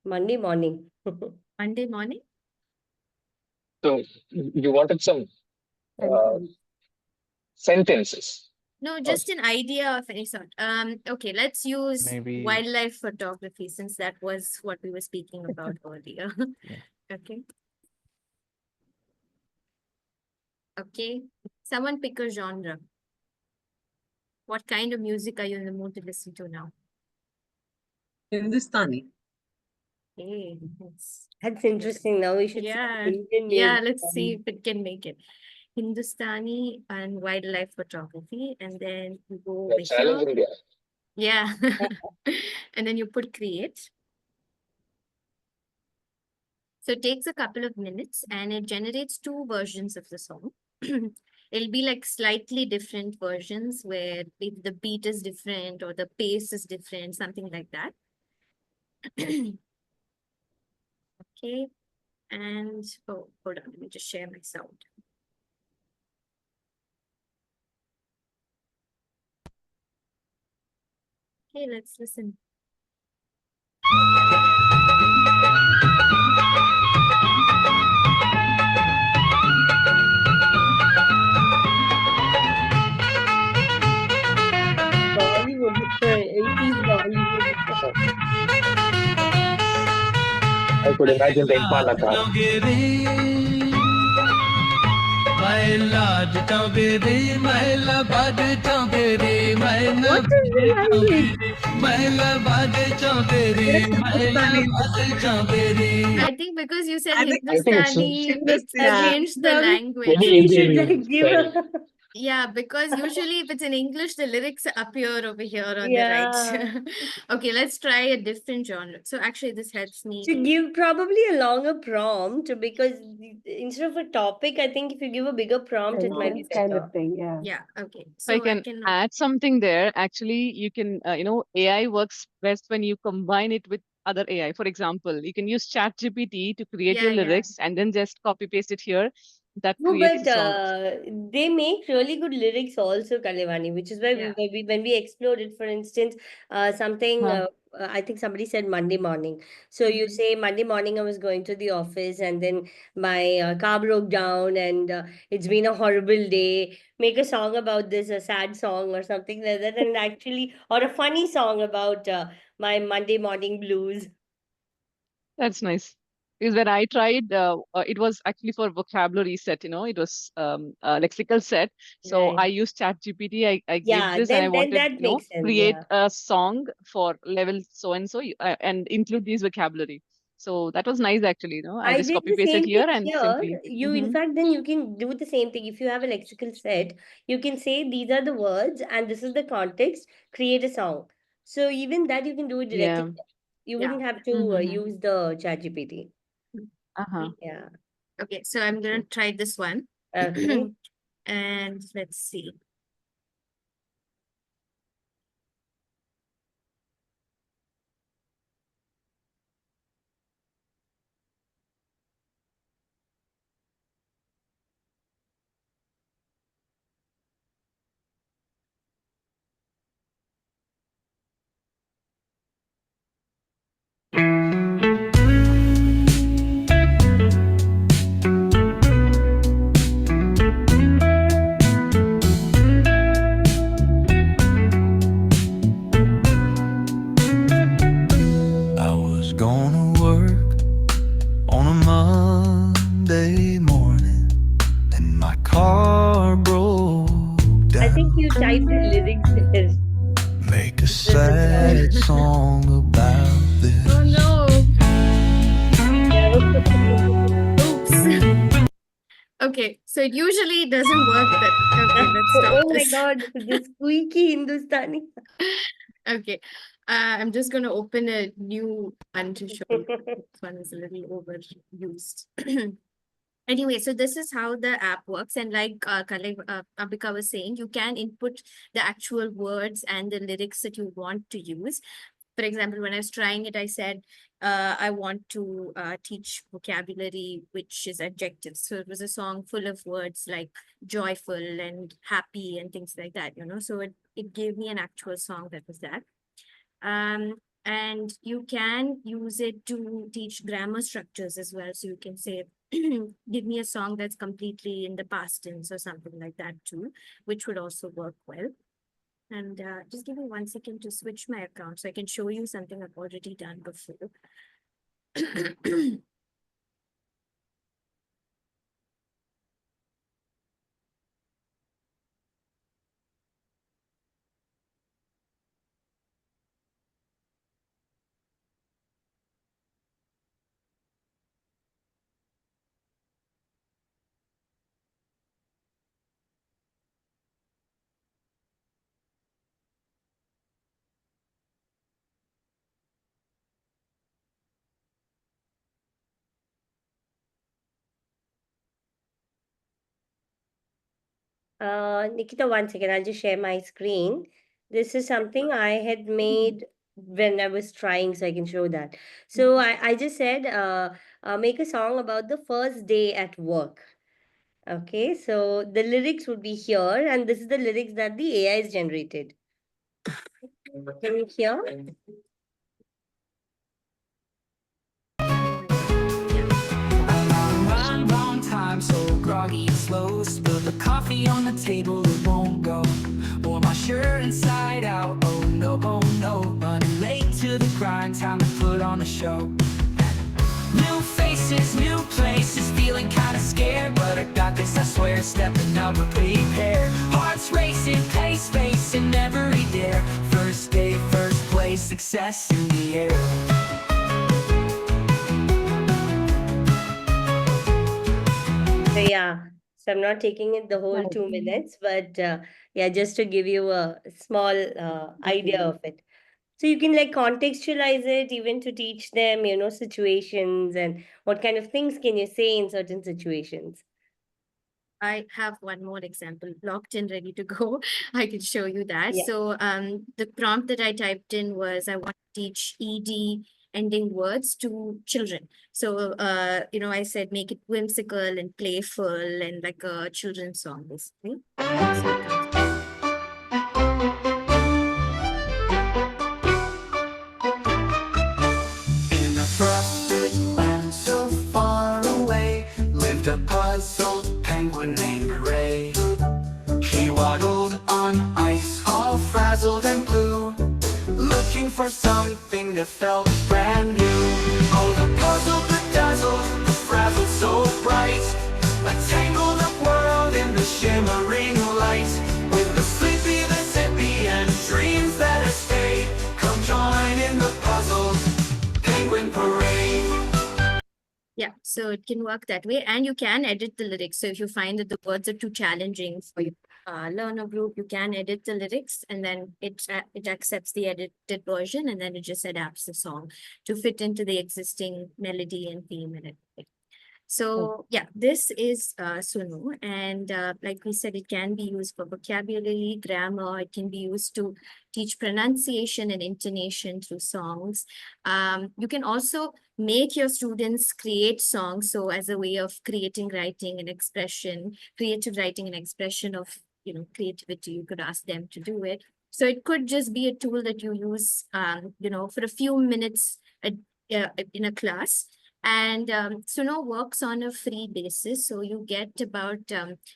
Monday morning. Monday morning? So you wanted some sentences. No, just an idea of any sort. Okay, let's use Maybe- wildlife photography, since that was what we were speaking about earlier. Yeah. Okay. Okay. Someone pick a genre. What kind of music are you in the mood to listen to now? Hindustani. Hey, That's interesting. Now we should see yeah, Indian yeah. music. Let's see if it can make it. Hindustani and wildlife photography, and then you go over Challenge here. India. Yeah, and then you put create. So it takes a couple of minutes and it generates two versions of the song. it'll be like slightly different versions where if the beat is different or the pace is different, something like that. Okay. And oh, hold on, let me just share my sound. Okay, let's listen. Bollywood, 80s Bollywood. I could imagine the Impala car. What is the language? I think because you said I think I think it's Hindustani, it Hindustani. changed the Probably language. maybe we should Indian give style. a Yeah, because usually if it's in English, the lyrics appear over here on the yeah. right. Okay, let's try a different genre. So actually, this helps me To to. give probably a longer prompt instead of a topic, I think if you give a bigger prompt, it might be Sentence kind better. of thing, yeah. Yeah, okay. If I So I can can. add something there, actually, you can, AI works best when you combine it with other AI. For example, you can use ChatGPT to create your Yeah. lyrics and then just copy paste it here. That No, creates but a song. they make really good lyrics also, Kalevani, which is why Yeah. when we explored it, for instance, something Huh. I think somebody said Monday morning. So you Mhm. say Monday morning I was going to the office and then my car broke down and it's been a horrible day. Make a song about this, a sad song or something like that, and actually, or a funny song about my Monday morning blues. That's nice. Because when I tried, it was actually for vocabulary set, it was a lexical set. So Right. I used ChatGPT. I gave Yeah, this and I then wanted, that makes sense. create Yeah. a song for level so and so and include these vocabulary. So that was nice actually, I I just did copy the pasted same here thing and here. simply. You, in fact, then you can do the same thing. If you have a lexical set, you can say these are the words and this is the context, create a song. So even that you can do it directly. Yeah. You Yeah. wouldn't have to Mm-hmm. use the ChatGPT. Uh-huh. Yeah. Okay, so I'm gonna try this one. Okay. And let's see. I was gonna work on a Monday morning, and my car broke I down. think you typed the lyrics there. Make a This is wrong. sad song about this. Oh no. No. Oops. Okay, so it usually doesn't work that. Okay, let's stop Oh my this. God, the squeaky Hindustani. Okay, I'm just going to open a new one to show you. This one is a little overused. Anyway, so this is how the app works. And like Ambika was saying, you can input the actual words and the lyrics that you want to use. For example, when I was trying it, I said, I want to teach vocabulary, which is adjectives. So it was a song full of words like joyful and happy and things like that, So it gave me an actual song that was that. And you can use it to teach grammar structures as well. So you can say, give me a song that's completely in the past tense or something like that too, which would also work well. And just give me 1 second to switch my account so I can show you something I've already done before. Nikita, one second, I'll just share my screen. This is something I had made when I was trying, so I can show that. So I just said, make a song about the first day at work. Okay, so the lyrics would be here, and this is the lyrics that the AI is generated. Can you hear? Wrong time, so groggy and slow. Spill the coffee on the table, it won't go. Wore my shirt inside out, oh no, oh no. Running late to the grind, time to put on a show. New faces, new places, feeling kinda scared. But I got this, I swear, stepping up and prepared. Hearts racing, pace facing every dare. First day, first place, success in the air. So yeah, so I'm not taking it the whole Nice. 2 minutes, but yeah, just to give you a small idea of it. So you can like contextualize it even to teach them, situations and what kind of things can you say in certain situations. I have one more example locked in, ready to go. I can show you that. Yeah. So the prompt that I typed in was I want to teach ED ending words to children. So I said make it whimsical and playful and like a children's song, basically. So it comes. In a frosted land so far away lived a puzzled penguin named Ray. He waddled on ice, all frazzled and blue, looking for something that felt brand new. Oh, the puzzle bedazzled, the frazzled so bright, a tangled up world in the shimmering light. With the sleepy, the zippy, and dreams that escape, come join in the puzzle penguin parade. Yeah, so it can work that way, and you can edit the lyrics. So if you find that the words are too challenging for your learner group, you can edit the lyrics, and then it accepts the edited version, and then it just adapts the song to fit into the existing melody and theme and everything. So yeah, this is Sunu, and like we said, it can be used for vocabulary, grammar. It can be used to teach pronunciation and intonation through songs. You can also make your students create songs. So as a way of creating writing and expression, creative writing and expression of creativity, you could ask them to do it. So it could just be a tool that you use, for a few minutes in a class. And Suno works on a free basis. So you get about,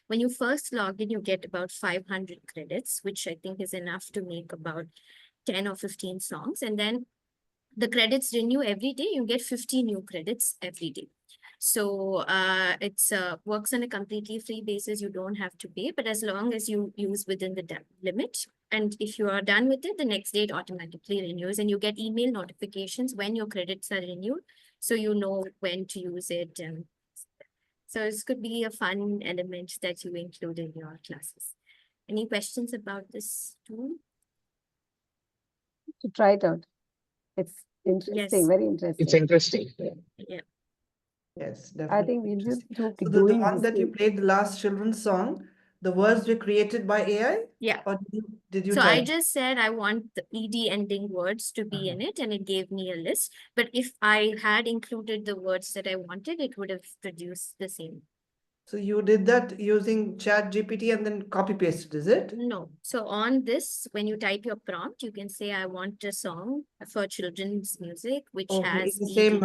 when you first log in, you get about 500 credits, which I think is enough to make about 10 or 15 songs. And then the credits renew every day. You get 50 new credits every day. So it's works on a completely free basis. You don't have to pay, but as long as you use within the limit. And if you are done with it, the next day it automatically renews and you get email notifications when your credits are renewed. So you know when to use it. And so this could be a fun element that you include in your classes. Any questions about this tool? To try it out. It's interesting, Yes. very interesting. It's interesting. Yeah. Yes, I definitely. think we should interesting. do So the doing one this that you thing. played, the last children's song, the words were created by AI? Yeah. Or did you So type? I just said I want the ED ending words to be in it, and it gave me a list. But if I had included the words that I wanted, it would have produced the same. So you did that using Chat GPT and then copy pasted, is it? No. So on this, when you type your prompt, you can say, I want a song for children's music, which Okay, has it's the ED. same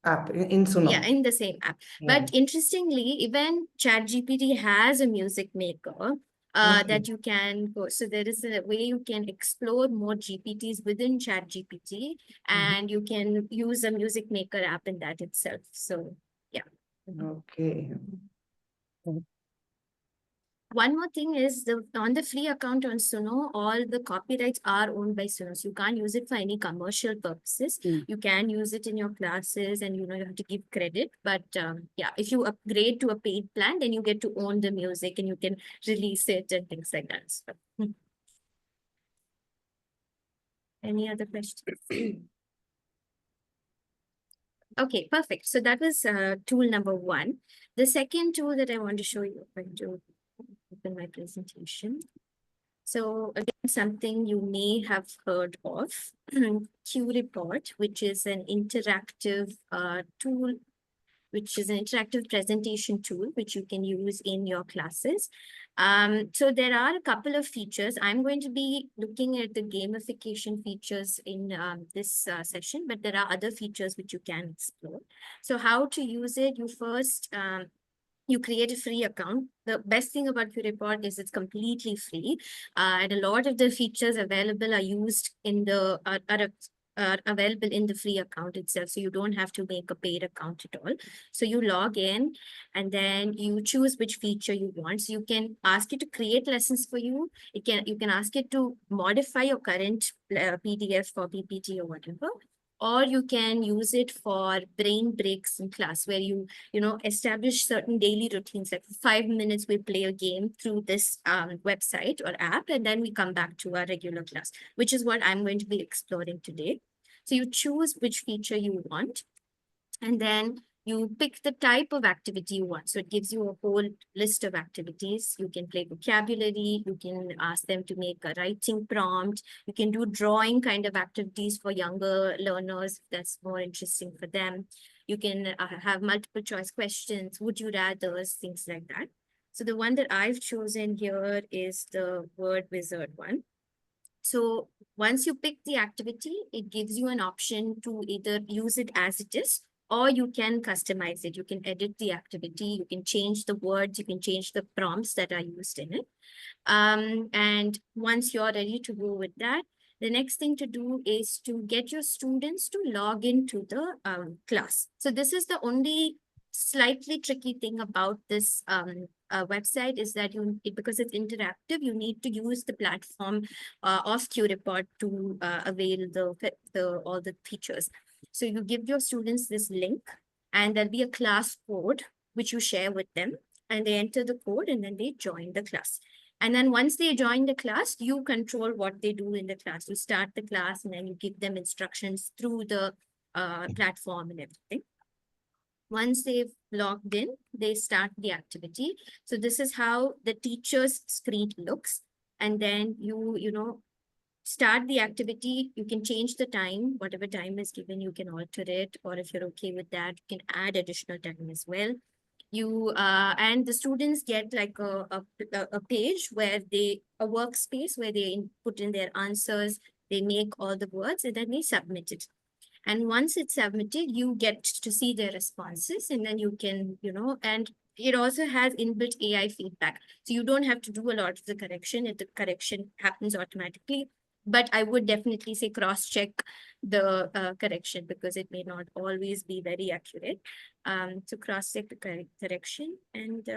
app in Suno. Yeah, in the same app. Yeah. But interestingly, even ChatGPT has a music maker that you can go. So there is a way you can explore more GPTs within ChatGPT, and you can use a music maker app in that itself. So yeah. Okay. One more thing is on the free account on Suno, all the copyrights are owned by Suno. So you can't use it for any commercial purposes. You can use it in your classes and you have to give credit. But yeah, if you upgrade to a paid plan, then you get to own the music and you can release it and things like that. So, any other questions? Okay, perfect. So that was tool number one. The second tool that I want to show you, open my presentation. So again, something you may have heard of, Q Report, which is an interactive tool, which is an interactive presentation tool, which you can use in your classes. So there are a couple of features. I'm going to be looking at the gamification features in this session, but there are other features which you can explore. So how to use it, you first, you create a free account. The best thing about QReport is it's completely free. And a lot of the features available are used in the, are available in the free account itself. So you don't have to make a paid account at all. So you log in and then you choose which feature you want. So you can ask it to create lessons for you. You can ask it to modify your current PDF or PPT or whatever. Or you can use it for brain breaks in class where you establish certain daily routines. Like for 5 minutes, we play a game through this website or app, and then we come back to our regular class, which is what I'm going to be exploring today. So you choose which feature you want, and then you pick the type of activity you want. So it gives you a whole list of activities. You can play vocabulary. You can ask them to make a writing prompt. You can do drawing kind of activities for younger learners if that's more interesting for them. You can have multiple choice questions, would you rather, things like that. So the one that I've chosen here is the word wizard one. So once you pick the activity, it gives you an option to either use it as it is, or you can customize it. You can edit the activity, you can change the words, you can change the prompts that are used in it. And once you're ready to go with that, the next thing to do is to get your students to log into the class. So this is the only slightly tricky thing about this website is that because it's interactive, you need to use the platform of QReport to avail all the features. So you give your students this link, and there'll be a class code which you share with them, and they enter the code and then they join the class. And then once they join the class, you control what they do in the class. You start the class and then you give them instructions through the platform and everything. Once they've logged in, they start the activity. So this is how the teacher's screen looks. And then you start the activity. You can change the time, whatever time is given, you can alter it. Or if you're okay with that, you can add additional time as well. And the students get like a page where a workspace where they put in their answers, they make all the words, and then they submit it. And once it's submitted, you get to see their responses, and then you can, and it also has inbuilt AI feedback. So you don't have to do a lot of the correction. The correction happens automatically. But I would definitely say cross-check the correction because it may not always be very accurate. So cross-check the correction, and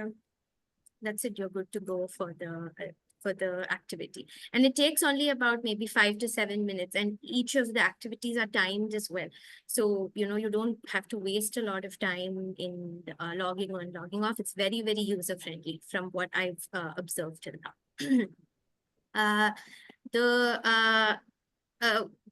that's it. You're good to go for the activity. And it takes only about maybe 5 to 7 minutes, and each of the activities are timed as well. So, you don't have to waste a lot of time in logging on, logging off. It's very, very user-friendly from what I've observed till now.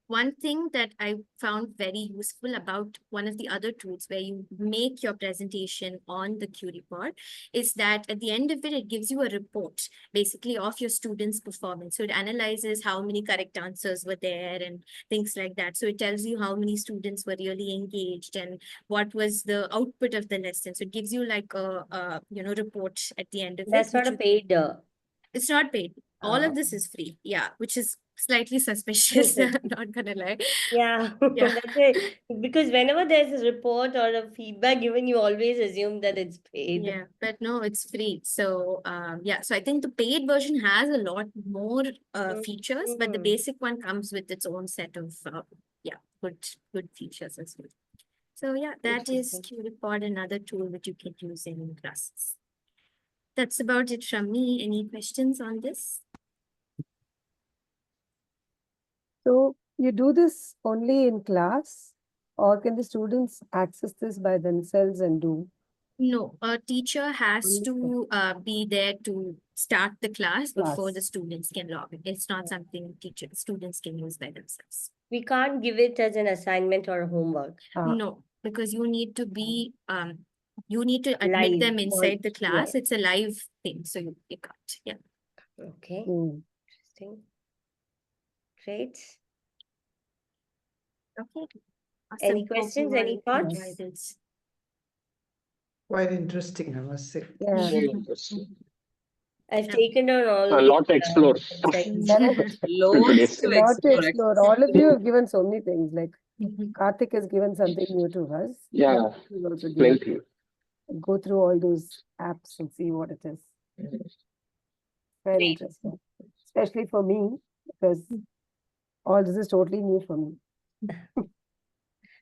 One thing that I found very useful about one of the other tools where you make your presentation on the QReport is that at the end of it, it gives you a report basically of your students' performance. So it analyzes how many correct answers were there and things like that. So it tells you how many students were really engaged and what was the output of the lesson. So it gives you like a report at the end of it. That's not a paid. It's not paid. All of this is free. Yeah, which is slightly suspicious. I'm not gonna lie. Yeah, Yeah. that's it. Because whenever there's a report or a feedback given, you always assume that it's paid. Yeah, but no, it's free. So yeah, so I think the paid version has a lot more features, but the basic one comes with its own set of good features as well. So yeah, that is QReport, another tool that you can use in classes. That's about it from me. Any questions on this? So you do this only in class, or can the students access this by themselves and do? No, a teacher has to be there to start the class before the students can log in. It's not something students can use by themselves. We can't give it as an assignment or homework. No, because you need to be You need to admit Live. them inside the Yeah. class. It's a live thing, so you can't. Yeah. Okay. Mm. Interesting. Great. Okay. Any Awesome. Hope questions? you Any all thoughts? enjoy this. Quite interesting, I must say. Yeah. Very interesting. I've Yeah. taken on all A the lot to explore. sections. Correct. Loads to A lot to explore. explore. All of you have given so many things. Like Mhm. Karthik has given something new to us. Yeah, He's also given. plenty. Go through all those apps and see what it is. Very Great. interesting, especially for me, because all this is totally new for me.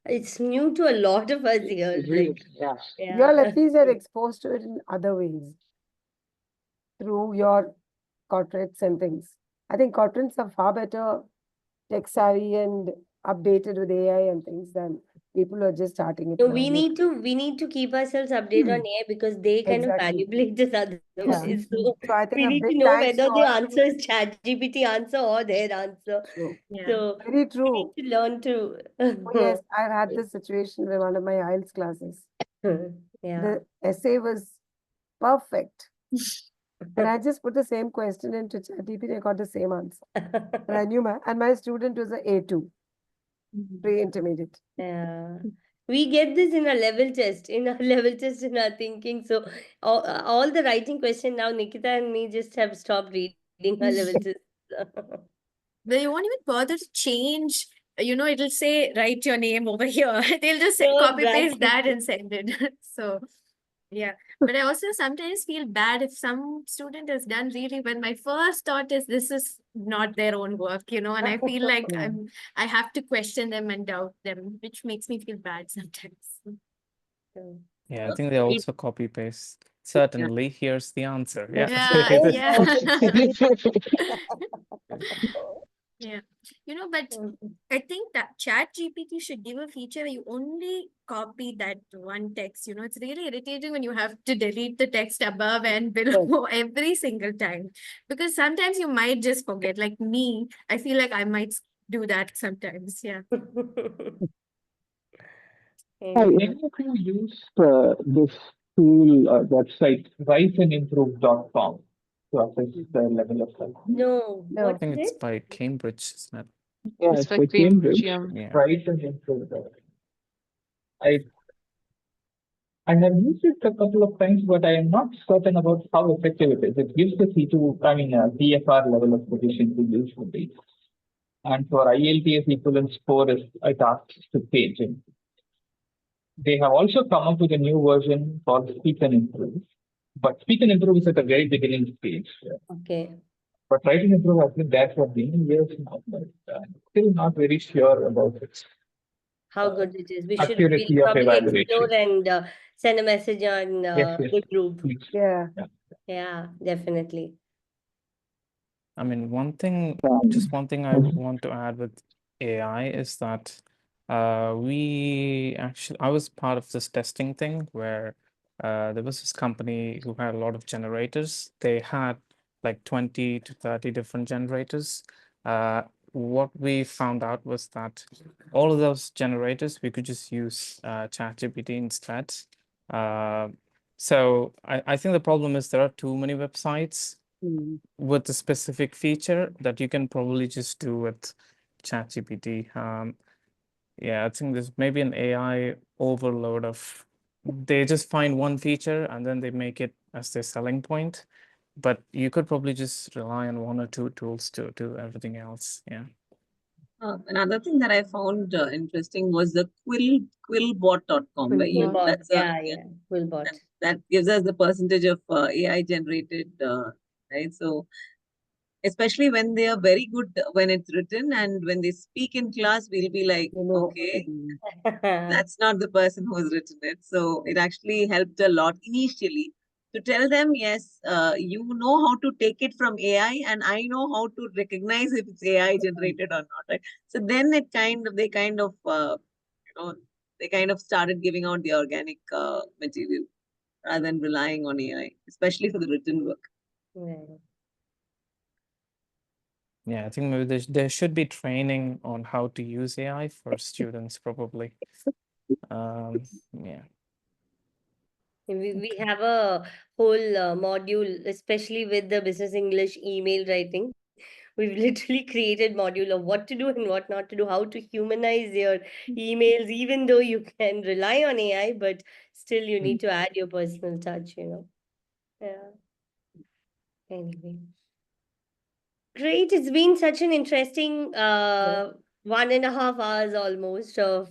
It's new to a lot of us here. Like, Yeah. You all yeah. at least are exposed to it in other ways through your corporates and things. I think corporates are far better tech savvy and updated with AI and things than people who are just starting it No, now. we need to keep ourselves updated on AI because they kind of Exactly. manipulate us otherwise. So So I think we a need to big know thanks whether to the all of answer you. is ChatGPT answer or their answer. True. Yeah. So Very we true. need to learn to. Oh, yes, I've had this situation with one of my IELTS classes. Yeah. The essay was perfect. And I just put the same question into ChatGPT, I got the same answer. And I knew my student was a A2, Mhm. pre-intermediate. Yeah. We get this in a level test, in our level test in our thinking. So all the writing question now, Nikita and me just have stopped reading our level test. They won't even bother to change. It'll say, write your name over here. They'll just say, So copy paste that bracket. and send it. So, yeah. But I also sometimes feel bad if some student has done really well. My first thought is this is not their own work, and I feel like I have to question them and doubt them, which makes me feel bad sometimes. Yeah, I think they also copy paste. Certainly, here's the answer. Yeah. Yeah. But I think that Chat GPT should give a feature where you only copy that one text. It's really irritating when you have to delete the text above and below every single time. Because sometimes you might just forget. Like me, I feel like I might do that sometimes. Yeah. Any of you use this tool website, writeandimprove.com to assess the level of study? No, I what think is it's it? by Cambridge, isn't it? Yeah, It's it's by by Cambridge. Cambridge. Yeah. Write and improve. I I have used it a couple of times, but I am not certain about how effective it is. It gives the CFR level of position to use for these. And for IELTS equivalent score, it asks to page. And they have also come up with a new version called Speak and Improve. But Speak and Improve is at the very beginning stage. Okay. But Write and Improve has been there for many years now, but still not very sure about it. How good it is. We'll Accuracy of probably explore evaluation. and send a message on Yes, the group. please. Yeah. Yeah, definitely. I mean, just one thing I want to add with AI is that I was part of this testing thing where there was this company who had a lot of generators. They had like 20 to 30 different generators. What we found out was that all of those generators, we could just use ChatGPT instead. So I think the problem is there are too many websites with a specific feature that you can probably just do with ChatGPT. Yeah, I think there's maybe an AI overload of they just find one feature and then they make it as their selling point. But you could probably just rely on one or two tools to do everything else. Yeah. Another thing that I found interesting was the quillbot.com. Quillbot. That's Quillbot. that gives us the percentage of AI generated, right? So especially when they are very good when it's written, and when they speak in class, we'll be like, okay, that's not the person who has written it. So it actually helped a lot initially to tell them, yes, you know how to take it from AI, and I know how to recognize if it's AI generated or not. Right? So then they kind of they kind of started giving out the organic material rather than relying on AI, especially for the written work. Yeah, I think maybe there should be training on how to use AI for students, probably. Yeah. We have a whole module, especially with the business English email writing. We've literally created module of what to do and what not to do, how to humanize your emails, even though you can rely on AI, but still you need to add your personal touch, you know. Yeah. Anyway. Great. It's been such an interesting 1.5 hours almost of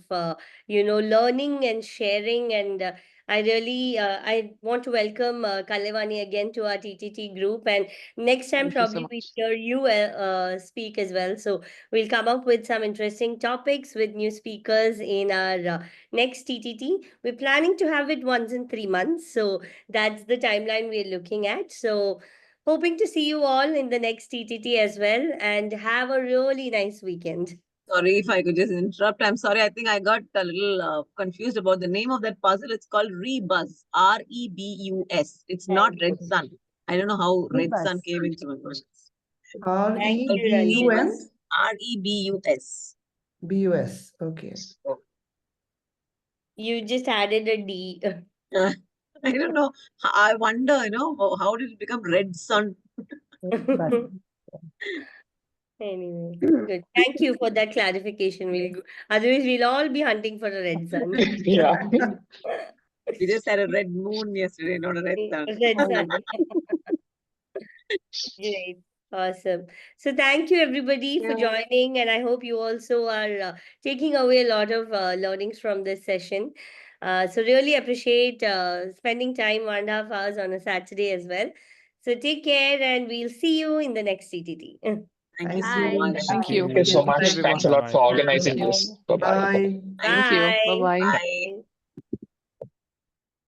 learning and sharing. And I want to welcome Kalevani again to our TTT group. And next time Thank you so probably we much. hear you speak as well. So we'll come up with some interesting topics with new speakers in our next TTT. We're planning to have it once in 3 months. So that's the timeline we're looking at. So hoping to see you all in the next TTT as well and have a really nice weekend. Sorry if I could just interrupt. I'm sorry. I think I got a little confused about the name of that puzzle. It's called Rebus. Rebus. It's not Red Sun. I don't know how Red Sun Rebus. came into my mind. Thank you, REBUS? Ranjini. Rebus. BUS. Okay. You just added a D. I don't know. I wonder, how did it become Red Sun? Anyway, good. Thank you for that clarification. Otherwise, we'll all be hunting for a red sun. Yeah. We just had a red moon yesterday, not a red sun. Red sun. Great. Awesome. So thank you everybody for joining, and I hope you also are taking away a lot of learnings from this session. So really appreciate spending time 1.5 hours on a Saturday as well. So take care, and we'll see you in the next CTT. Thank you so Bye. much. Thank you. Thank you so Thank you, much. everyone. Thanks a lot Bye-bye. for organizing this. Bye bye. Bye. Thank Thank you. Bye. Bye-bye. Bye.